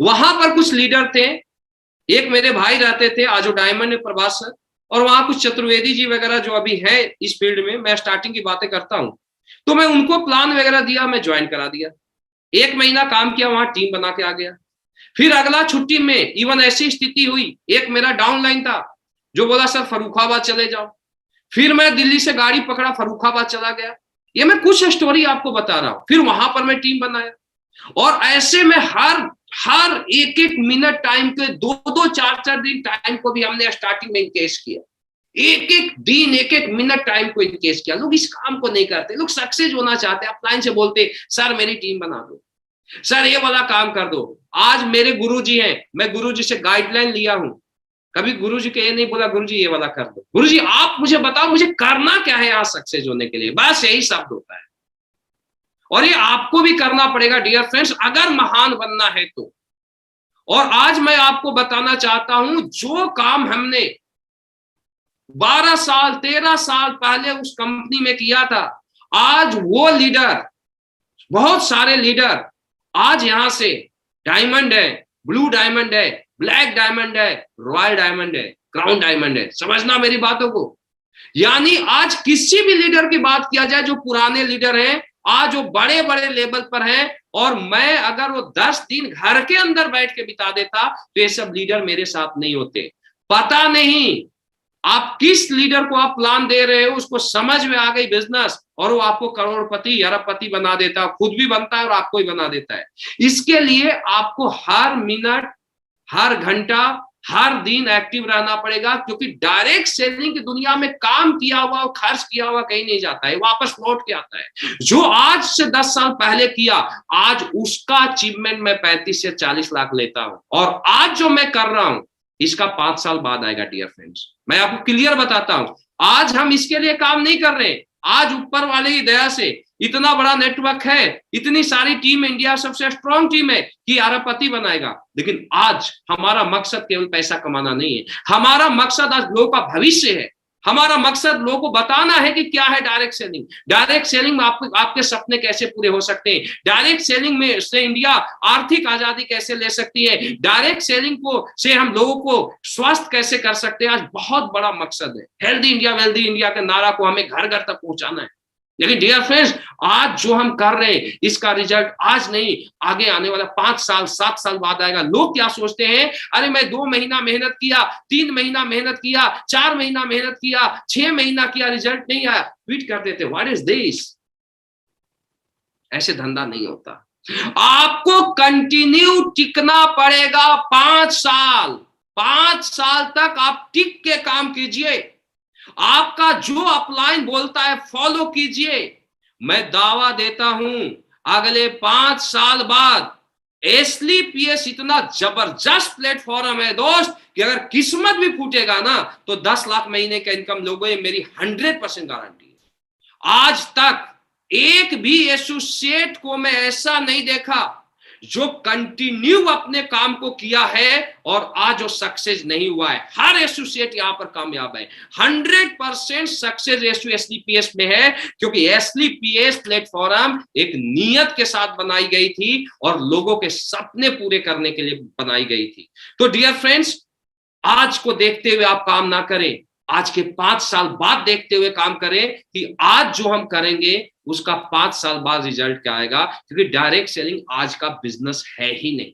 वहां पर कुछ लीडर थे, एक मेरे भाई रहते थे आजो डायमंड में, प्रभास सर, और वहां कुछ चतुर्वेदी जी वगैरह जो अभी है इस फील्ड में, मैं स्टार्टिंग की बातें करता हूं, तो मैं उनको प्लान वगैरह दिया, मैं ज्वाइन करा दिया। 1 महीना काम किया, वहां टीम बना के आ गया। फिर अगला छुट्टी में इवन ऐसी स्थिति हुई, एक मेरा डाउनलाइन था जो बोला सर फर्रुखाबाद चले जाओ। फिर मैं दिल्ली से गाड़ी पकड़ा, फर्रुखाबाद चला गया। ये मैं कुछ स्टोरी आपको बता रहा हूं। फिर वहां पर मैं टीम बनाया, और ऐसे में हर हर एक एक मिनट टाइम के, दो दो चार चार दिन टाइम को भी हमने स्टार्टिंग में इनकेस किया। एक एक दिन, एक एक मिनट टाइम को इनकेस किया। लोग इस काम को नहीं करते, लोग सक्सेस होना चाहते हैं। अपलाइन से बोलते, सर मेरी टीम बना दो, सर ये वाला काम कर दो। आज मेरे गुरुजी हैं, मैं गुरुजी से गाइडलाइन लिया हूं। कभी गुरुजी को ये नहीं बोला गुरुजी ये वाला कर दो, गुरुजी आप मुझे बताओ मुझे करना क्या है आज सक्सेस होने के लिए, बस यही शब्द होता है। और ये आपको भी करना पड़ेगा डियर फ्रेंड्स, अगर महान बनना है तो। और आज मैं आपको बताना चाहता हूं, जो काम हमने 12 साल 13 साल पहले उस कंपनी में किया था, आज वो लीडर, बहुत सारे लीडर आज यहां से डायमंड है, ब्लू डायमंड है, ब्लैक डायमंड है, रॉयल डायमंड है, क्राउन डायमंड है। समझना मेरी बातों को। यानी आज किसी भी लीडर की बात किया जाए, जो पुराने लीडर हैं, आज वो बड़े बड़े लेवल पर हैं, और मैं अगर वो 10 दिन घर के अंदर बैठ के बिता देता तो ये सब लीडर मेरे साथ नहीं होते। पता नहीं आप किस लीडर को आप प्लान दे रहे हो, उसको समझ में आ गई बिजनेस, और वो आपको करोड़पति अरबपति बना देता है, खुद भी बनता है और आपको ही बना देता है। इसके लिए आपको हर मिनट, हर घंटा, हर दिन एक्टिव रहना पड़ेगा, क्योंकि डायरेक्ट सेलिंग की दुनिया में काम किया हुआ और खर्च किया हुआ कहीं नहीं जाता है, वापस लौट के आता है। जो आज से 10 साल पहले किया, आज उसका अचीवमेंट मैं 35 से 40 लाख लेता हूं, और आज जो मैं कर रहा हूं इसका 5 साल बाद आएगा डियर फ्रेंड्स। मैं आपको क्लियर बताता हूं, आज हम इसके लिए काम नहीं कर रहे। आज ऊपर वाले की दया से इतना बड़ा नेटवर्क है, इतनी सारी टीम, इंडिया सबसे स्ट्रॉन्ग टीम है कि अरबपति बनाएगा। लेकिन आज हमारा मकसद केवल पैसा कमाना नहीं है, हमारा मकसद आज लोगों का भविष्य है। हमारा मकसद लोगों को बताना है कि क्या है डायरेक्ट सेलिंग। डायरेक्ट सेलिंग में आपके सपने कैसे पूरे हो सकते हैं, डायरेक्ट सेलिंग में से इंडिया आर्थिक आजादी कैसे ले सकती है, डायरेक्ट सेलिंग को से हम लोगों को स्वस्थ कैसे कर सकते हैं। आज बहुत बड़ा मकसद है। हेल्दी इंडिया वेल्दी इंडिया के नारा को हमें घर घर तक पहुंचाना है। लेकिन डियर फ्रेंड्स, आज जो हम कर रहे हैं इसका रिजल्ट आज नहीं, आगे आने वाला 5 साल 7 साल बाद आएगा। लोग क्या सोचते हैं, अरे मैं 2 महीना मेहनत किया, 3 महीना मेहनत किया, 4 महीना मेहनत किया, 6 महीना किया, रिजल्ट नहीं आया, ट्वीट कर देते व्हाट इज दिस। ऐसे धंधा नहीं होता। आपको कंटिन्यू टिकना पड़ेगा 5 साल। 5 साल तक आप टिक के काम कीजिए। आपका जो अपलाइन बोलता है फॉलो कीजिए। मैं दावा देता हूं अगले 5 साल बाद एसलीपीएस इतना जबरदस्त प्लेटफॉर्म है दोस्त, कि अगर किस्मत भी फूटेगा ना तो 10 लाख महीने का इनकम लोगों, ये मेरी 100% गारंटी है। आज तक एक भी एसोसिएट को मैं ऐसा नहीं देखा जो कंटिन्यू अपने काम को किया है और आज वो सक्सेस नहीं हुआ है। हर एसोसिएट यहां पर कामयाब है। 100% सक्सेस रेशियो एसलीपीएस में है, क्योंकि एसलीपीएस प्लेटफॉर्म एक नियत के साथ बनाई गई थी और लोगों के सपने पूरे करने के लिए बनाई गई थी। तो डियर फ्रेंड्स, आज को देखते हुए आप काम ना करें, आज के 5 साल बाद देखते हुए काम करें कि आज जो हम करेंगे उसका 5 साल बाद रिजल्ट क्या आएगा। क्योंकि डायरेक्ट सेलिंग आज का बिजनेस है ही नहीं।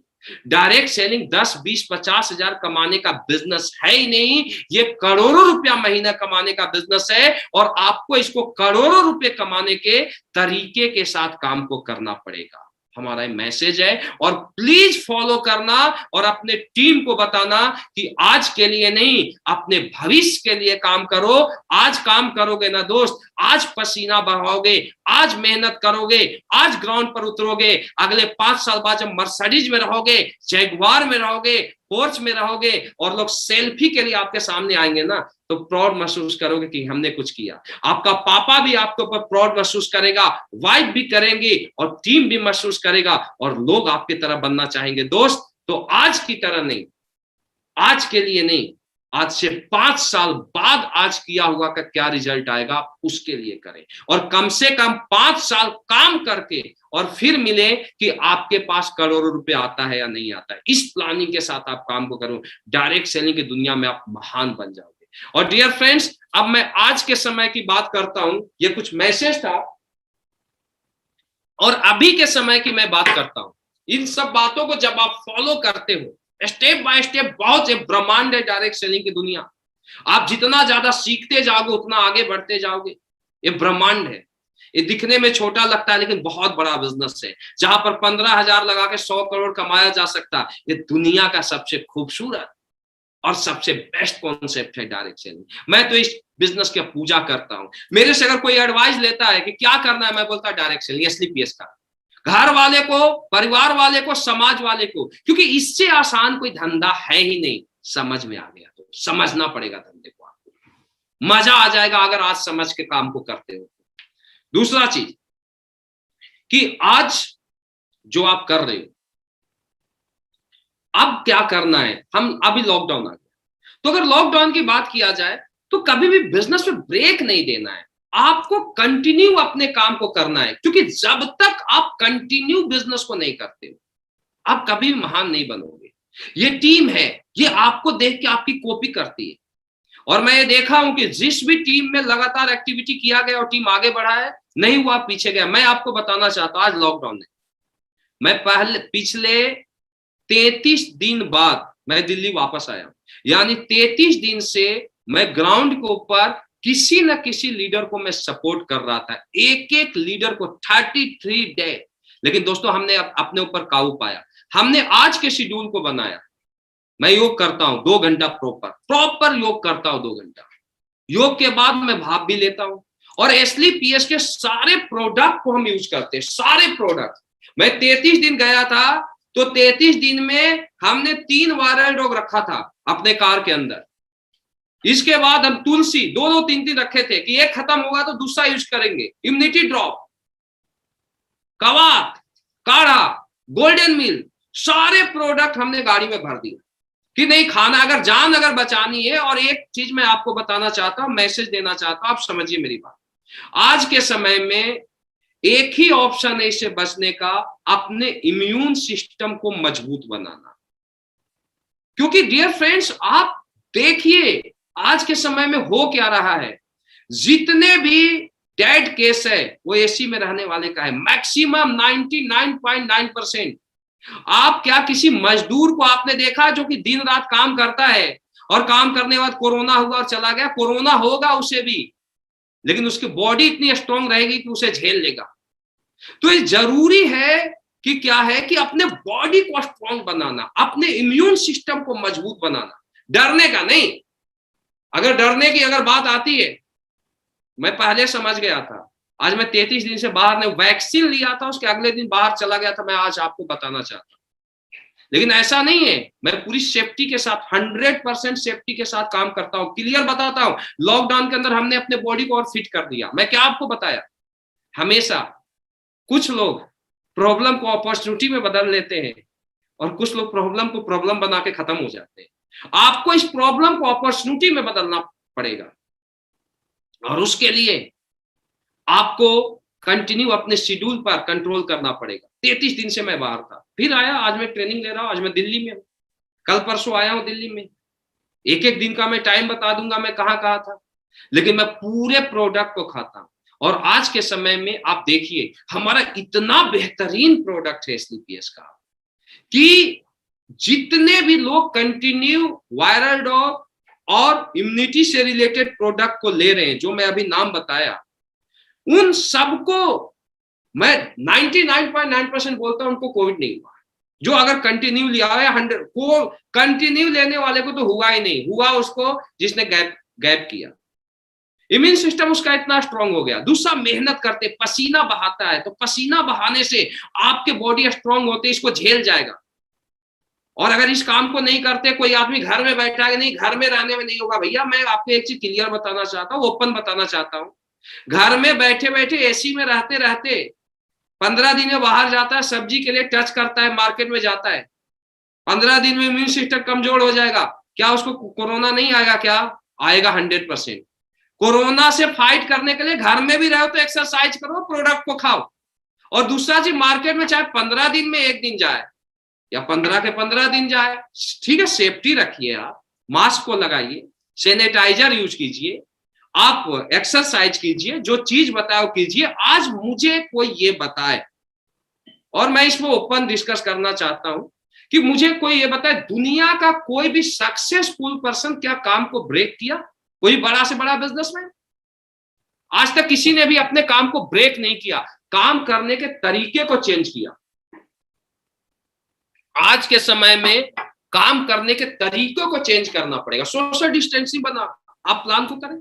डायरेक्ट सेलिंग 10, 20, 50 हजार कमाने का बिजनेस है ही नहीं। ये करोड़ों रुपया महीना कमाने का बिजनेस है, और आपको इसको करोड़ों रुपए कमाने के तरीके के साथ काम को करना पड़ेगा। हमारा मैसेज है, और प्लीज फॉलो करना और अपने टीम को बताना कि आज के लिए नहीं, अपने भविष्य के लिए काम करो। आज काम करोगे ना दोस्त, आज पसीना बहाओगे, आज मेहनत करोगे, आज ग्राउंड पर उतरोगे, अगले 5 साल बाद जब मर्सिडीज में रहोगे, जैगुआर में रहोगे, पोर्च में रहोगे, और लोग सेल्फी के लिए आपके सामने आएंगे ना, तो प्राउड महसूस करोगे कि हमने कुछ किया। आपका पापा भी आपके ऊपर प्राउड महसूस करेगा, वाइफ भी करेंगी, और टीम भी महसूस करेगा, और लोग आपकी तरह बनना चाहेंगे दोस्त। तो आज की तरह नहीं, आज के लिए नहीं, आज से 5 साल बाद आज किया हुआ का क्या रिजल्ट आएगा उसके लिए करें, और कम से कम 5 साल काम करके और फिर मिले कि आपके पास करोड़ों रुपए आता है या नहीं आता है। इस प्लानिंग के साथ आप काम को करो, डायरेक्ट सेलिंग की दुनिया में आप महान बन जाओगे। और डियर फ्रेंड्स, अब मैं आज के समय की बात करता हूं। ये कुछ मैसेज था, और अभी के समय की मैं बात करता हूं। इन सब बातों को जब आप फॉलो करते हो स्टेप बाय स्टेप, बहुत से ब्रह्मांड है डायरेक्ट सेलिंग की दुनिया। आप जितना ज्यादा सीखते जाओगे उतना आगे बढ़ते जाओगे। ये ब्रह्मांड है, ये दिखने में छोटा लगता है लेकिन बहुत बड़ा बिजनेस है। जहां पर 15,000 लगा के 100 करोड़ कमाया जा सकता है, ये दुनिया का सबसे खूबसूरत और सबसे बेस्ट कॉन्सेप्ट है डायरेक्ट सेलिंग। मैं तो इस बिजनेस की पूजा करता हूं। मेरे से अगर कोई एडवाइस लेता है कि क्या करना है, मैं बोलता डायरेक्ट सेलिंग, SLPS का, घर वाले को, परिवार वाले को, समाज वाले को, क्योंकि इससे आसान कोई धंधा है ही नहीं। समझ में आ गया तो समझना पड़ेगा धंधे को, आपको मजा आ जाएगा अगर आज समझ के काम को करते हो। दूसरा चीज कि आज जो आप कर रहे हो, अब क्या करना है, हम अभी लॉकडाउन आ गया, तो अगर लॉकडाउन की बात किया जाए तो कभी भी बिजनेस में ब्रेक नहीं देना है, आपको कंटिन्यू अपने काम को करना है। क्योंकि जब तक आप कंटिन्यू बिजनेस को नहीं करते हो, आप कभी भी महान नहीं बनोगे। ये टीम है, ये आपको देख के आपकी कॉपी करती है। और मैं ये देखा हूं कि जिस भी टीम में लगातार एक्टिविटी किया गया और टीम आगे बढ़ा है, नहीं हुआ पीछे गया। मैं आपको बताना चाहता हूं, आज लॉकडाउन है, मैं पिछले 33 दिन बाद मैं दिल्ली वापस आया हूं। यानी 33 दिन से मैं ग्राउंड के ऊपर किसी न किसी लीडर को मैं सपोर्ट कर रहा था, एक एक लीडर को 33 डे। लेकिन दोस्तों, हमने अपने ऊपर काबू पाया। हमने आज के शेड्यूल को बनाया। मैं योग करता हूं 2 घंटा, प्रॉपर योग करता हूं 2 घंटा। योग के बाद मैं भाप भी लेता हूं। और SLPS के सारे प्रोडक्ट को हम यूज करते हैं, सारे प्रोडक्ट। मैं 33 दिन गया था, तो 33 दिन में हमने 3 वायरल डॉग रखा था अपने कार के अंदर। इसके बाद हम तुलसी 2-2, 3-3 रखे थे कि एक खत्म होगा तो दूसरा यूज करेंगे। इम्यूनिटी ड्रॉप, कवात, काढ़ा, गोल्डन मिल, सारे प्रोडक्ट हमने गाड़ी में भर दिया कि नहीं खाना, अगर जान अगर बचानी है। और एक चीज मैं आपको बताना चाहता हूं, मैसेज देना चाहता हूं, आप समझिए मेरी बात। आज के समय में एक ही ऑप्शन है इससे बचने का, अपने इम्यून सिस्टम को मजबूत बनाना। क्योंकि डियर फ्रेंड्स, आप देखिए आज के समय में हो क्या रहा है। जितने भी डेड केस है वो एसी में रहने वाले का है, मैक्सिमम 99.9%। आप क्या किसी मजदूर को आपने देखा जो कि दिन रात काम करता है और काम करने के बाद कोरोना हुआ और चला गया? कोरोना होगा उसे भी, लेकिन उसकी बॉडी इतनी स्ट्रांग रहेगी कि उसे झेल लेगा। तो ये जरूरी है कि क्या है कि अपने बॉडी को स्ट्रांग बनाना, अपने इम्यून सिस्टम को मजबूत बनाना, डरने का नहीं। अगर डरने की अगर बात आती है, मैं पहले समझ गया था। आज मैं 33 दिन से बाहर नहीं, वैक्सीन लिया था, उसके अगले दिन बाहर चला गया था। मैं आज आपको बताना चाहता हूं, लेकिन ऐसा नहीं है। मैं पूरी सेफ्टी के साथ, 100% सेफ्टी के साथ काम करता हूं। क्लियर बताता हूं, लॉकडाउन के अंदर हमने अपने बॉडी को और फिट कर दिया। मैं क्या आपको बताया, हमेशा कुछ लोग प्रॉब्लम को अपॉर्चुनिटी में बदल लेते हैं और कुछ लोग प्रॉब्लम को प्रॉब्लम बना के खत्म हो जाते हैं। आपको इस प्रॉब्लम को अपॉर्चुनिटी में बदलना पड़ेगा, और उसके लिए आपको कंटिन्यू अपने शेड्यूल पर कंट्रोल करना पड़ेगा। 33 दिन से मैं बाहर था, फिर आया, आज मैं ट्रेनिंग ले रहा हूं। आज मैं दिल्ली में हूं, कल परसों आया हूं दिल्ली में। एक एक दिन का मैं टाइम बता दूंगा मैं कहां कहां था, लेकिन मैं पूरे प्रोडक्ट को खाता हूं। और आज के समय में आप देखिए, हमारा इतना बेहतरीन प्रोडक्ट है SLPS का कि जितने भी लोग कंटिन्यू वायरल डॉग और इम्यूनिटी से रिलेटेड प्रोडक्ट को ले रहे हैं, जो मैं अभी नाम बताया, उन सबको मैं 99.9% बोलता हूं उनको कोविड नहीं हुआ। जो अगर कंटिन्यू लिया है 100 को, कंटिन्यू लेने वाले को तो हुआ ही नहीं, हुआ उसको जिसने गैप किया। इम्यून सिस्टम उसका इतना स्ट्रांग हो गया। दूसरा, मेहनत करते, पसीना बहाता है, तो पसीना बहाने से आपके बॉडी स्ट्रांग होते, इसको झेल जाएगा। और अगर इस काम को नहीं करते, कोई आदमी घर में बैठा है, नहीं घर में रहने में नहीं होगा। भैया मैं आपको एक चीज क्लियर बताना चाहता हूँ, ओपन बताना चाहता हूँ। घर में बैठे बैठे एसी में रहते रहते 15 दिन में बाहर जाता है, सब्जी के लिए टच करता है, मार्केट में जाता है, 15 दिन में इम्यून सिस्टम कमजोर हो जाएगा। क्या उसको कोरोना नहीं आएगा? क्या आएगा? 100%। कोरोना से फाइट करने के लिए घर में भी रहो तो एक्सरसाइज करो, प्रोडक्ट को खाओ। और दूसरा चीज, मार्केट में चाहे 15 दिन में 1 दिन जाए या 15 के 15 दिन जाए, ठीक है, सेफ्टी रखिए, आप मास्क को लगाइए, सैनिटाइजर यूज कीजिए, आप एक्सरसाइज कीजिए, जो चीज बताओ कीजिए। आज मुझे कोई ये बताए, और मैं इसमें ओपन डिस्कस करना चाहता हूं कि मुझे कोई ये बताए, दुनिया का कोई भी सक्सेसफुल पर्सन क्या काम को ब्रेक किया? कोई बड़ा से बड़ा बिजनेसमैन आज तक किसी ने भी अपने काम को ब्रेक नहीं किया, काम करने के तरीके को चेंज किया। आज के समय में काम करने के तरीकों को चेंज करना पड़ेगा। सोशल डिस्टेंसिंग बना, आप प्लान को करें,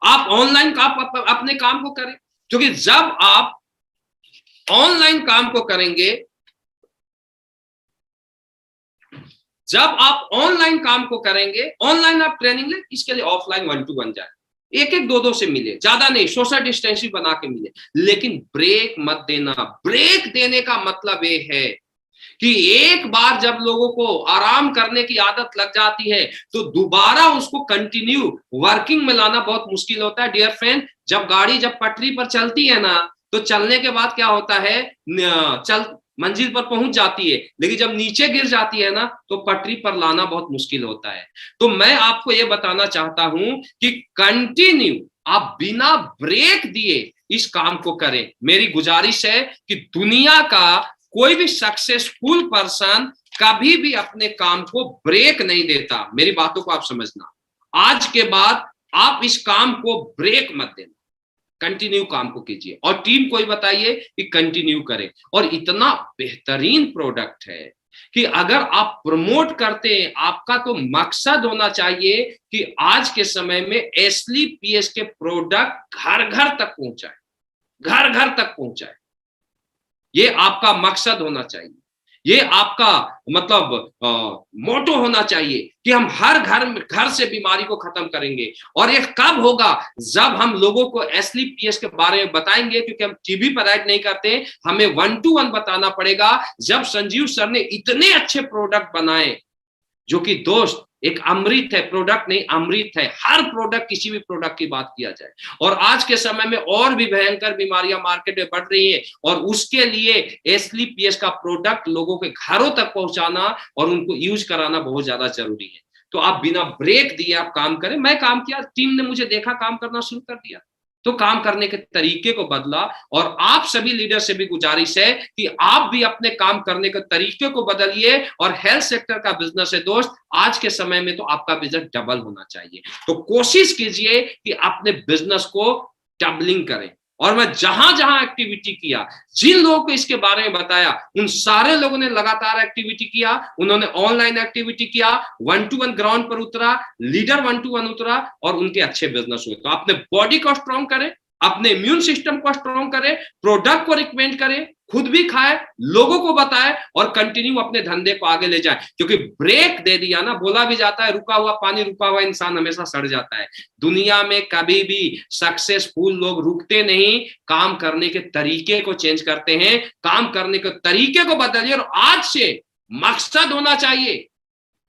आप ऑनलाइन अपने काम को करें, क्योंकि जब आप ऑनलाइन काम को करेंगे, जब आप ऑनलाइन काम को करेंगे, ऑनलाइन आप ट्रेनिंग ले, इसके लिए ऑफलाइन 1 to 1 जाए, एक एक दो से मिले, ज्यादा नहीं, सोशल डिस्टेंसिंग बना के मिले, लेकिन ब्रेक मत देना। ब्रेक देने का मतलब ये है कि एक बार जब लोगों को आराम करने की आदत लग जाती है तो दोबारा उसको कंटिन्यू वर्किंग में लाना बहुत मुश्किल होता है। डियर फ्रेंड, जब गाड़ी जब पटरी पर चलती है ना, तो चलने के बाद क्या होता है, मंजिल पर पहुंच जाती है, लेकिन जब नीचे गिर जाती है ना, तो पटरी पर लाना बहुत मुश्किल होता है। तो मैं आपको यह बताना चाहता हूं कि कंटिन्यू आप बिना ब्रेक दिए इस काम को करें। मेरी गुजारिश है कि दुनिया का कोई भी सक्सेसफुल पर्सन कभी भी अपने काम को ब्रेक नहीं देता। मेरी बातों को आप समझना, आज के बाद आप इस काम को ब्रेक मत देना, कंटिन्यू काम को कीजिए और टीम को ही बताइए कि कंटिन्यू करें। और इतना बेहतरीन प्रोडक्ट है कि अगर आप प्रमोट करते हैं, आपका तो मकसद होना चाहिए कि आज के समय में एस्ली पीएस के प्रोडक्ट घर घर तक पहुंचाए, घर घर तक पहुंचाए। ये आपका मकसद होना चाहिए, ये आपका मतलब मोटो होना चाहिए कि हम हर घर से बीमारी को खत्म करेंगे। और ये कब होगा? जब हम लोगों को एस्ली पीएस के बारे में बताएंगे, क्योंकि हम टीवी पर ऐड नहीं करते, हमें 1 to 1 बताना पड़ेगा। जब संजीव सर ने इतने अच्छे प्रोडक्ट बनाए, जो कि दोस्त एक अमृत है, प्रोडक्ट नहीं अमृत है, हर प्रोडक्ट, किसी भी प्रोडक्ट की बात किया जाए। और आज के समय में और भी भयंकर बीमारियां मार्केट में बढ़ रही है, और उसके लिए एस्ली पीएस का प्रोडक्ट लोगों के घरों तक पहुंचाना और उनको यूज कराना बहुत ज्यादा जरूरी है। तो आप बिना ब्रेक दिए आप काम करें। मैं काम किया, टीम ने मुझे देखा, काम करना शुरू कर दिया, तो काम करने के तरीके को बदला। और आप सभी लीडर से भी गुजारिश है कि आप भी अपने काम करने के तरीके को बदलिए। और हेल्थ सेक्टर का बिजनेस है दोस्त, आज के समय में तो आपका बिजनेस डबल होना चाहिए। तो कोशिश कीजिए कि अपने बिजनेस को डबलिंग करें। और मैं जहां जहां एक्टिविटी किया, जिन लोगों को इसके बारे में बताया, उन सारे लोगों ने लगातार एक्टिविटी किया। उन्होंने ऑनलाइन एक्टिविटी किया, 1 to 1 ग्राउंड पर उतरा, लीडर 1 to 1 उतरा, और उनके अच्छे बिजनेस हुए। तो अपने बॉडी को स्ट्रॉन्ग करें, अपने इम्यून सिस्टम को स्ट्रॉन्ग करें, प्रोडक्ट को रिकमेंड करें, खुद भी खाए, लोगों को बताए, और कंटिन्यू अपने धंधे को आगे ले जाए। क्योंकि ब्रेक दे दिया ना, बोला भी जाता है रुका हुआ पानी, रुका हुआ इंसान हमेशा सड़ जाता है। दुनिया में कभी भी सक्सेसफुल लोग रुकते नहीं, काम करने के तरीके को चेंज करते हैं। काम करने के तरीके को बदलिए। और आज से मकसद होना चाहिए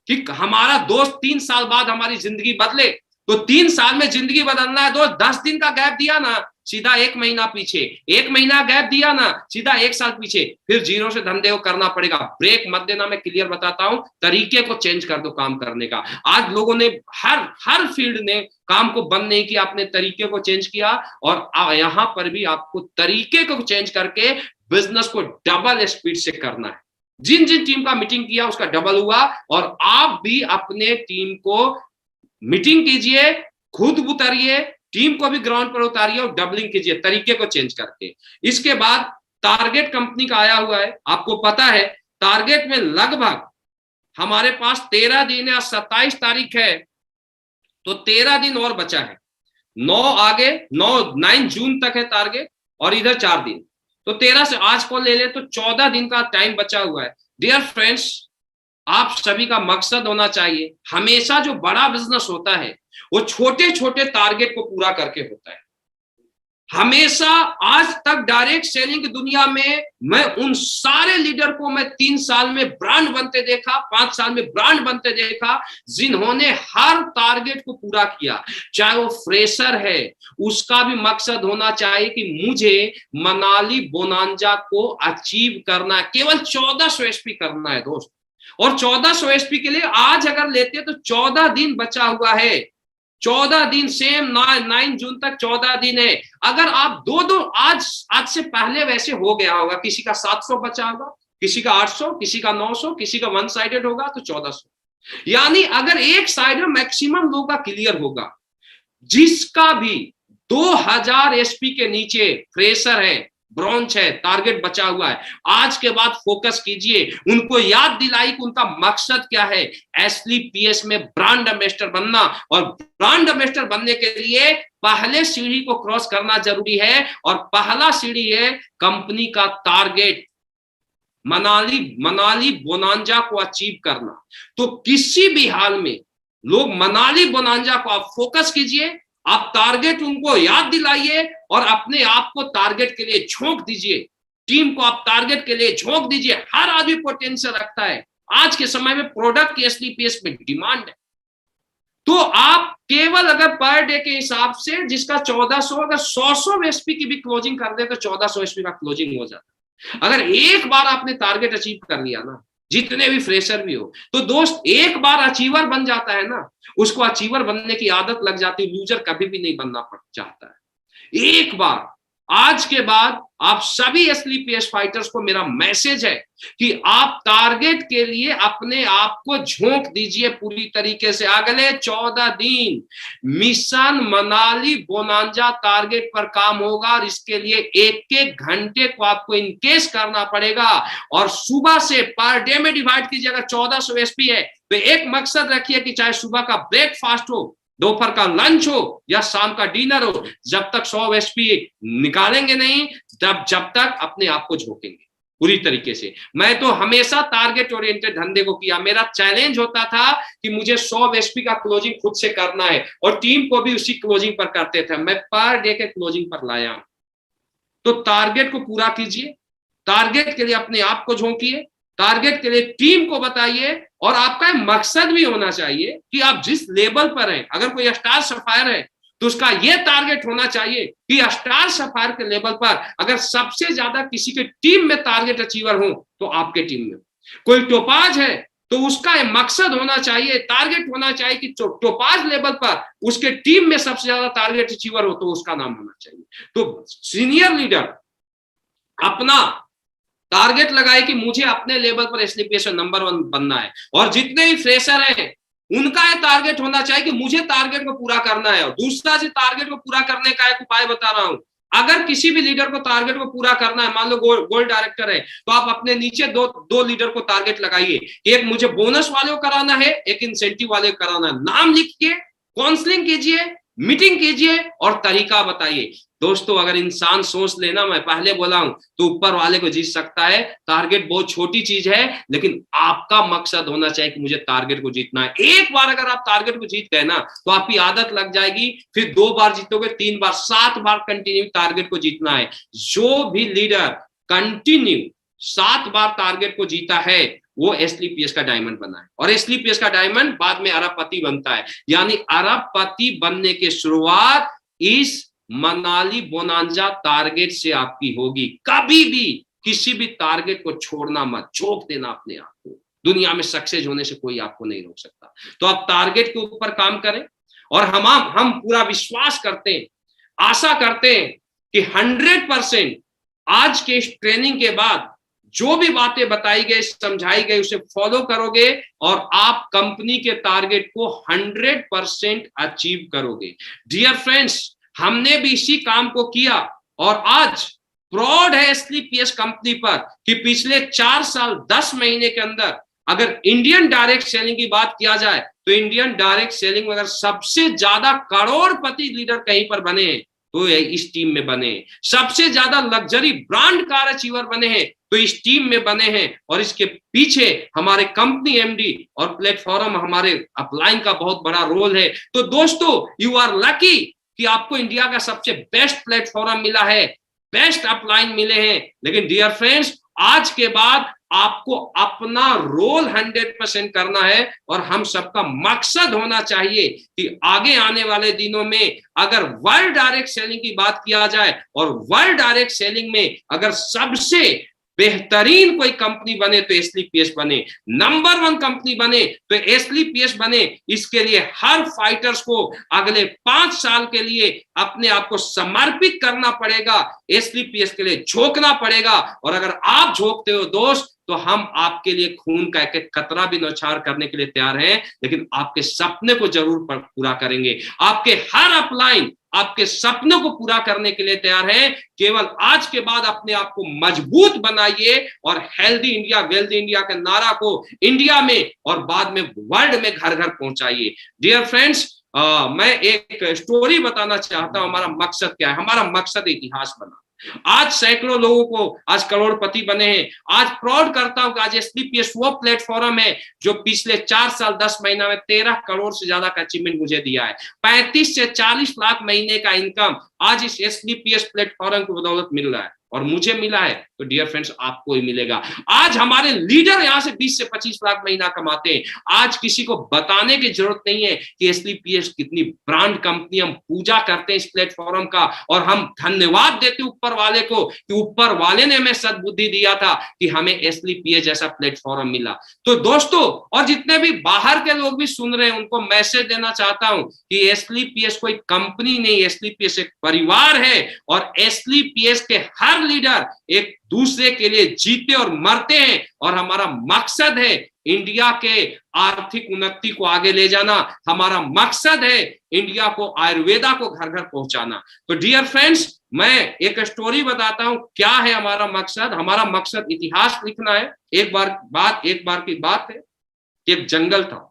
कि हमारा दोस्त 3 साल बाद हमारी जिंदगी बदले। तो 3 साल में जिंदगी बदलना है दोस्त, 10 दिन का गैप दिया ना, सीधा 1 महीना पीछे, 1 महीना गैप दिया ना, सीधा 1 साल पीछे, फिर जीरो से धंधे को करना पड़ेगा। ब्रेक मत देना। मैं क्लियर बताता हूं, तरीके को चेंज कर दो काम करने का। आज लोगों ने हर फील्ड ने काम को बंद नहीं किया, अपने तरीके को चेंज किया। और यहां पर भी आपको तरीके को चेंज करके बिजनेस को डबल स्पीड से करना है। जिन जिन टीम का मीटिंग किया उसका डबल हुआ। और आप भी अपने टीम को मीटिंग कीजिए, खुद उतरिए, टीम को भी ग्राउंड पर उतारिए और डबलिंग कीजिए तरीके को चेंज करके। इसके बाद टारगेट कंपनी का आया हुआ है, आपको पता है टारगेट में लगभग हमारे पास 13 दिन है, 27 तारीख है, तो 13 दिन और बचा है। 9 आगे 9 जून तक है टारगेट, और इधर 4 दिन, तो 13 से आज को ले ले तो 14 दिन का टाइम बचा हुआ है। डियर फ्रेंड्स, आप सभी का मकसद होना चाहिए, हमेशा जो बड़ा बिजनेस होता है वो छोटे छोटे टारगेट को पूरा करके होता है। हमेशा आज तक डायरेक्ट सेलिंग की दुनिया में मैं उन सारे लीडर को मैं 3 साल में ब्रांड बनते देखा, 5 साल में ब्रांड बनते देखा, जिन्होंने हर टारगेट को पूरा किया। चाहे वो फ्रेशर है, उसका भी मकसद होना चाहिए कि मुझे मनाली बोनांजा को अचीव करना है, केवल 1400 एसपी करना है दोस्त। और 1400 एसपी के लिए आज अगर लेते तो 14 दिन बचा हुआ है। 14 दिन, सेम 9 जून तक 14 दिन है। अगर आप दो आज से पहले वैसे हो गया होगा, किसी का 700 बचा होगा, किसी का 800, किसी का 900, किसी का वन साइडेड होगा तो 1400। यानी अगर एक साइड में मैक्सिमम लोगों का क्लियर होगा, जिसका भी 2000 एसपी के नीचे फ्रेशर है, ब्रॉन्च है, टारगेट बचा हुआ है, आज के बाद फोकस कीजिए, उनको याद दिलाई कि उनका मकसद क्या है, एसलीपीएस में ब्रांड एम्बेसडर बनना। और ब्रांड एम्बेसडर बनने के लिए पहले सीढ़ी को क्रॉस करना जरूरी है, और पहला सीढ़ी है कंपनी का टारगेट, मनाली बोनांजा को अचीव करना। तो किसी भी हाल में लोग मनाली बोनांजा को आप फोकस कीजिए, आप टारगेट उनको याद दिलाइए और अपने आप को टारगेट के लिए झोंक दीजिए, टीम को आप टारगेट के लिए झोंक दीजिए। हर आदमी पोटेंशियल रखता है, आज के समय में प्रोडक्ट की एसलीपीएस में डिमांड है। तो आप केवल अगर पर डे के हिसाब से जिसका 1400, अगर 100 एसपी की भी क्लोजिंग कर दे तो 1400 एसपी का क्लोजिंग हो जाता है। अगर एक बार आपने टारगेट अचीव कर लिया ना, जितने भी फ्रेशर भी हो, तो दोस्त एक बार अचीवर बन जाता है ना, उसको अचीवर बनने की आदत लग जाती है, लूजर कभी भी नहीं बनना चाहता है। एक बार, आज के बाद आप सभी एसलीपीएस फाइटर्स को मेरा मैसेज है कि आप टारगेट के लिए अपने आप को झोंक दीजिए पूरी तरीके से। अगले 14 दिन मिशन मनाली बोनांजा टारगेट पर काम होगा, और इसके लिए एक एक घंटे को आपको इनकेस करना पड़ेगा। और सुबह से पर डे में डिवाइड कीजिए। अगर 1400 एसपी है तो एक मकसद रखिए कि चाहे सुबह का ब्रेकफास्ट हो, दोपहर का लंच हो या शाम का डिनर हो, जब तक 100 एसपी निकालेंगे नहीं, जब तक अपने आप को झोंकेंगे पूरी तरीके से। मैं तो हमेशा टारगेट ओरिएंटेड धंधे को किया। मेरा चैलेंज होता था कि मुझे 100 एसपी का क्लोजिंग खुद से करना है, और टीम को भी उसी क्लोजिंग पर करते थे। मैं पर डे के क्लोजिंग पर लाया। तो टारगेट को पूरा कीजिए, टारगेट के लिए अपने आप को झोंकिए, टारगेट के लिए टीम को बताइए, और आपका मकसद भी होना चाहिए कि आप जिस लेवल पर हैं, अगर कोई स्टार सफायर है तो उसका यह टारगेट होना चाहिए कि स्टार सफायर के लेवल पर अगर सबसे ज्यादा किसी के टीम में टारगेट अचीवर हो तो आपके टीम में। कोई टोपाज है तो उसका मकसद होना चाहिए, टारगेट होना चाहिए कि टोपाज लेवल पर उसके टीम में सबसे ज्यादा टारगेट अचीवर हो तो उसका नाम होना चाहिए। तो सीनियर लीडर अपना टारगेट लगाए कि मुझे अपने लेवल पर एसलीपीएस में नंबर 1 बनना है, और जितने भी फ्रेशर हैं उनका ये टारगेट होना चाहिए कि मुझे टारगेट को पूरा करना है। और दूसरा जो टारगेट को पूरा करने का एक उपाय बता रहा हूं, अगर किसी भी लीडर को टारगेट को पूरा करना है, मान लो गोल्ड डायरेक्टर है, तो आप अपने नीचे दो लीडर को टारगेट लगाइए। एक मुझे बोनस वाले को कराना है, एक इंसेंटिव वाले को कराना है। नाम लिखिए, काउंसलिंग कीजिए, मीटिंग कीजिए और तरीका बताइए। दोस्तों अगर इंसान सोच लेना, मैं पहले बोला हूं, तो ऊपर वाले को जीत सकता है। टारगेट बहुत छोटी चीज है, लेकिन आपका मकसद होना चाहिए कि मुझे टारगेट को जीतना है। एक बार अगर आप टारगेट को जीत गए ना, तो आपकी आदत लग जाएगी, फिर 2 बार जीतोगे, 3 बार, 7 बार कंटिन्यू टारगेट को जीतना है। जो भी लीडर कंटिन्यू 7 बार टारगेट को जीता है वो एसलीपीएस का डायमंड बना है, और एसलीपीएस का डायमंड बाद में अरबपति बनता है। यानी अरबपति बनने की शुरुआत इस मनाली बोनांजा टारगेट से आपकी होगी। कभी भी किसी भी टारगेट को छोड़ना मत, झोंक देना अपने आप को। दुनिया में सक्सेस होने से कोई आपको नहीं रोक सकता। तो आप टारगेट के ऊपर काम करें, और हम पूरा विश्वास करते हैं, आशा करते हैं कि 100% आज के इस ट्रेनिंग के बाद जो भी बातें बताई गई, समझाई गई, उसे फॉलो करोगे और आप कंपनी के टारगेट को 100% अचीव करोगे। डियर फ्रेंड्स, हमने भी इसी काम को किया, और आज प्राउड है एसलीपीएस कंपनी पर कि पिछले 4 साल 10 महीने के अंदर अगर इंडियन डायरेक्ट सेलिंग की बात किया जाए, तो इंडियन डायरेक्ट सेलिंग में अगर सबसे ज्यादा करोड़पति लीडर कहीं पर बने हैं तो इस टीम में बने हैं। सबसे ज्यादा लग्जरी ब्रांड कार अचीवर बने हैं तो इस टीम में बने हैं, और इसके पीछे हमारे कंपनी एमडी और प्लेटफॉर्म हमारे अपलाइन का बहुत बड़ा रोल है। तो दोस्तों, यू आर लकी कि आपको इंडिया का सबसे बेस्ट प्लेटफॉर्म मिला है, बेस्ट अपलाइन मिले हैं। लेकिन डियर फ्रेंड्स, आज के बाद आपको अपना रोल 100% करना है, और हम सबका मकसद होना चाहिए कि आगे आने वाले दिनों में अगर वर्ल्ड डायरेक्ट सेलिंग की बात किया जाए, और वर्ल्ड डायरेक्ट सेलिंग में अगर सबसे बेहतरीन कोई कंपनी बने तो एसलीपीएस बने, नंबर 1 कंपनी बने तो एसलीपीएस बने। इसके लिए हर फाइटर्स को अगले 5 साल के लिए अपने आप को समर्पित करना पड़ेगा, एसलीपीएस के लिए झोंकना पड़ेगा। और अगर आप झोंकते हो दोस्त, तो हम आपके लिए खून का एक एक कतरा भी न्यौछावर करने के लिए तैयार हैं, लेकिन आपके सपने को जरूर पूरा करेंगे। आपके हर अपलाइन आपके सपनों को पूरा करने के लिए तैयार है। केवल आज के बाद अपने आप को मजबूत बनाइए और हेल्दी इंडिया वेल्दी इंडिया के नारा को इंडिया में और बाद में वर्ल्ड में घर घर पहुंचाइए। डियर फ्रेंड्स, मैं एक स्टोरी बताना चाहता हूं। हमारा मकसद क्या है? हमारा मकसद इतिहास बना। आज सैकड़ों लोगों को आज करोड़पति बने हैं। आज प्राउड करता हूं कि आज एसलीपीएस वो प्लेटफॉर्म है जो पिछले 4 साल 10 महीना में 13 करोड़ से ज्यादा का अचीवमेंट मुझे दिया है। 35 से 40 लाख महीने का इनकम आज इस एसलीपीएस प्लेटफॉर्म की बदौलत मिल रहा है, और मुझे मिला है तो डियर फ्रेंड्स आपको ही मिलेगा। आज हमारे लीडर यहां से 20 से 25 लाख महीना कमाते हैं। आज किसी को बताने की जरूरत नहीं है कि एसलीपीएस कितनी ब्रांड कंपनी, हम पूजा करते हैं इस प्लेटफॉर्म का, और हम धन्यवाद देते ऊपर वाले को कि ऊपर वाले ने हमें सद्बुद्धि दिया था कि हमें एसलीपीएस जैसा प्लेटफॉर्म मिला। तो दोस्तों, और जितने भी बाहर के लोग भी सुन रहे हैं उनको मैसेज देना चाहता हूं कि एसलीपीएस कोई कंपनी नहीं, एसलीपीएस एक परिवार है, और एसलीपीएस के हर लीडर एक दूसरे के लिए जीते और मरते हैं। और हमारा मकसद है इंडिया के आर्थिक उन्नति को आगे ले जाना। हमारा मकसद है इंडिया को, आयुर्वेदा को घर घर पहुंचाना। तो डियर फ्रेंड्स, मैं एक स्टोरी बताता हूं क्या है हमारा मकसद। हमारा मकसद इतिहास लिखना है। एक बार की बात है, एक जंगल था।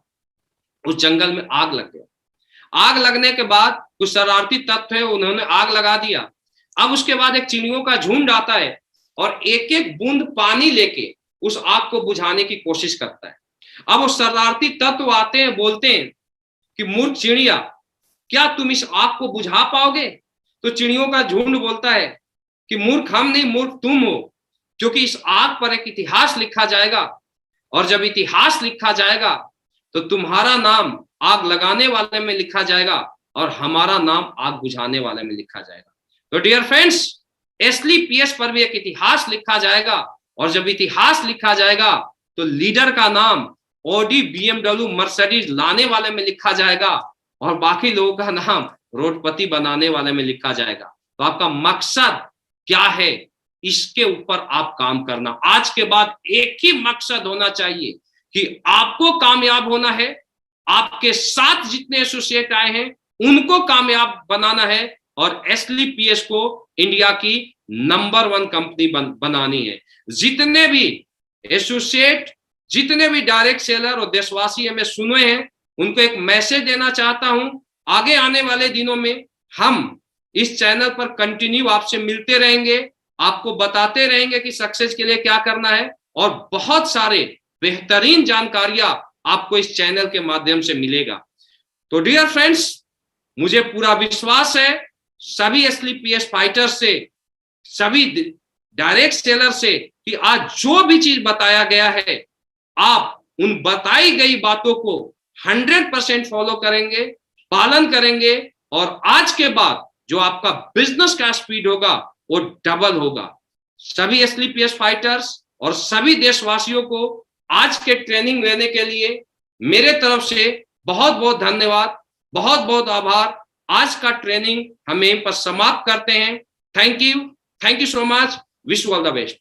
उस जंगल में आग लग गया। आग लगने के बाद कुछ शरारती तत्व है, उन्होंने आग लगा दिया। अब उसके बाद एक चिड़ियों का झुंड आता है और एक एक बूंद पानी लेके उस आग को बुझाने की कोशिश करता है। अब वो शरारती तत्व आते हैं, बोलते हैं कि मूर्ख चिड़िया, क्या तुम इस आग को बुझा पाओगे? तो चिड़ियों का झुंड बोलता है कि मूर्ख हम नहीं, मूर्ख तुम हो, क्योंकि इस आग पर एक इतिहास लिखा जाएगा, और जब इतिहास लिखा जाएगा तो तुम्हारा नाम आग लगाने वाले में लिखा जाएगा और हमारा नाम आग बुझाने वाले में लिखा जाएगा। तो डियर फ्रेंड्स, एसलीपीएस पर भी एक इतिहास लिखा जाएगा, और जब इतिहास लिखा जाएगा तो लीडर का नाम ऑडी, बीएमडब्ल्यू, मर्सिडीज लाने वाले में लिखा जाएगा, और बाकी लोगों का नाम रोडपति बनाने वाले में लिखा जाएगा। तो आपका मकसद क्या है, इसके ऊपर आप काम करना। आज के बाद एक ही मकसद होना चाहिए कि आपको कामयाब होना है, आपके साथ जितने एसोसिएट आए हैं उनको कामयाब बनाना है, और एसलीपीएस को इंडिया की नंबर 1 कंपनी बनानी है। जितने भी एसोसिएट, जितने भी डायरेक्ट सेलर और देशवासी हमें सुने हैं, उनको एक मैसेज देना चाहता हूं। आगे आने वाले दिनों में हम इस चैनल पर कंटिन्यू आपसे मिलते रहेंगे, आपको बताते रहेंगे कि सक्सेस के लिए क्या करना है, और बहुत सारे बेहतरीन जानकारियां आपको इस चैनल के माध्यम से मिलेगा। तो डियर फ्रेंड्स, मुझे पूरा विश्वास है सभी एसलीपीएस फाइटर्स से, सभी डायरेक्ट सेलर से, कि आज जो भी चीज बताया गया है आप उन बताई गई बातों को 100% फॉलो करेंगे, पालन करेंगे, और आज के बाद जो आपका बिजनेस का स्पीड होगा वो डबल होगा। सभी एसलीपीएस फाइटर्स और सभी देशवासियों को आज के ट्रेनिंग लेने के लिए मेरे तरफ से बहुत बहुत धन्यवाद, बहुत बहुत आभार। आज का ट्रेनिंग हम यहीं पर समाप्त करते हैं। Thank you so much. Wish you all the best.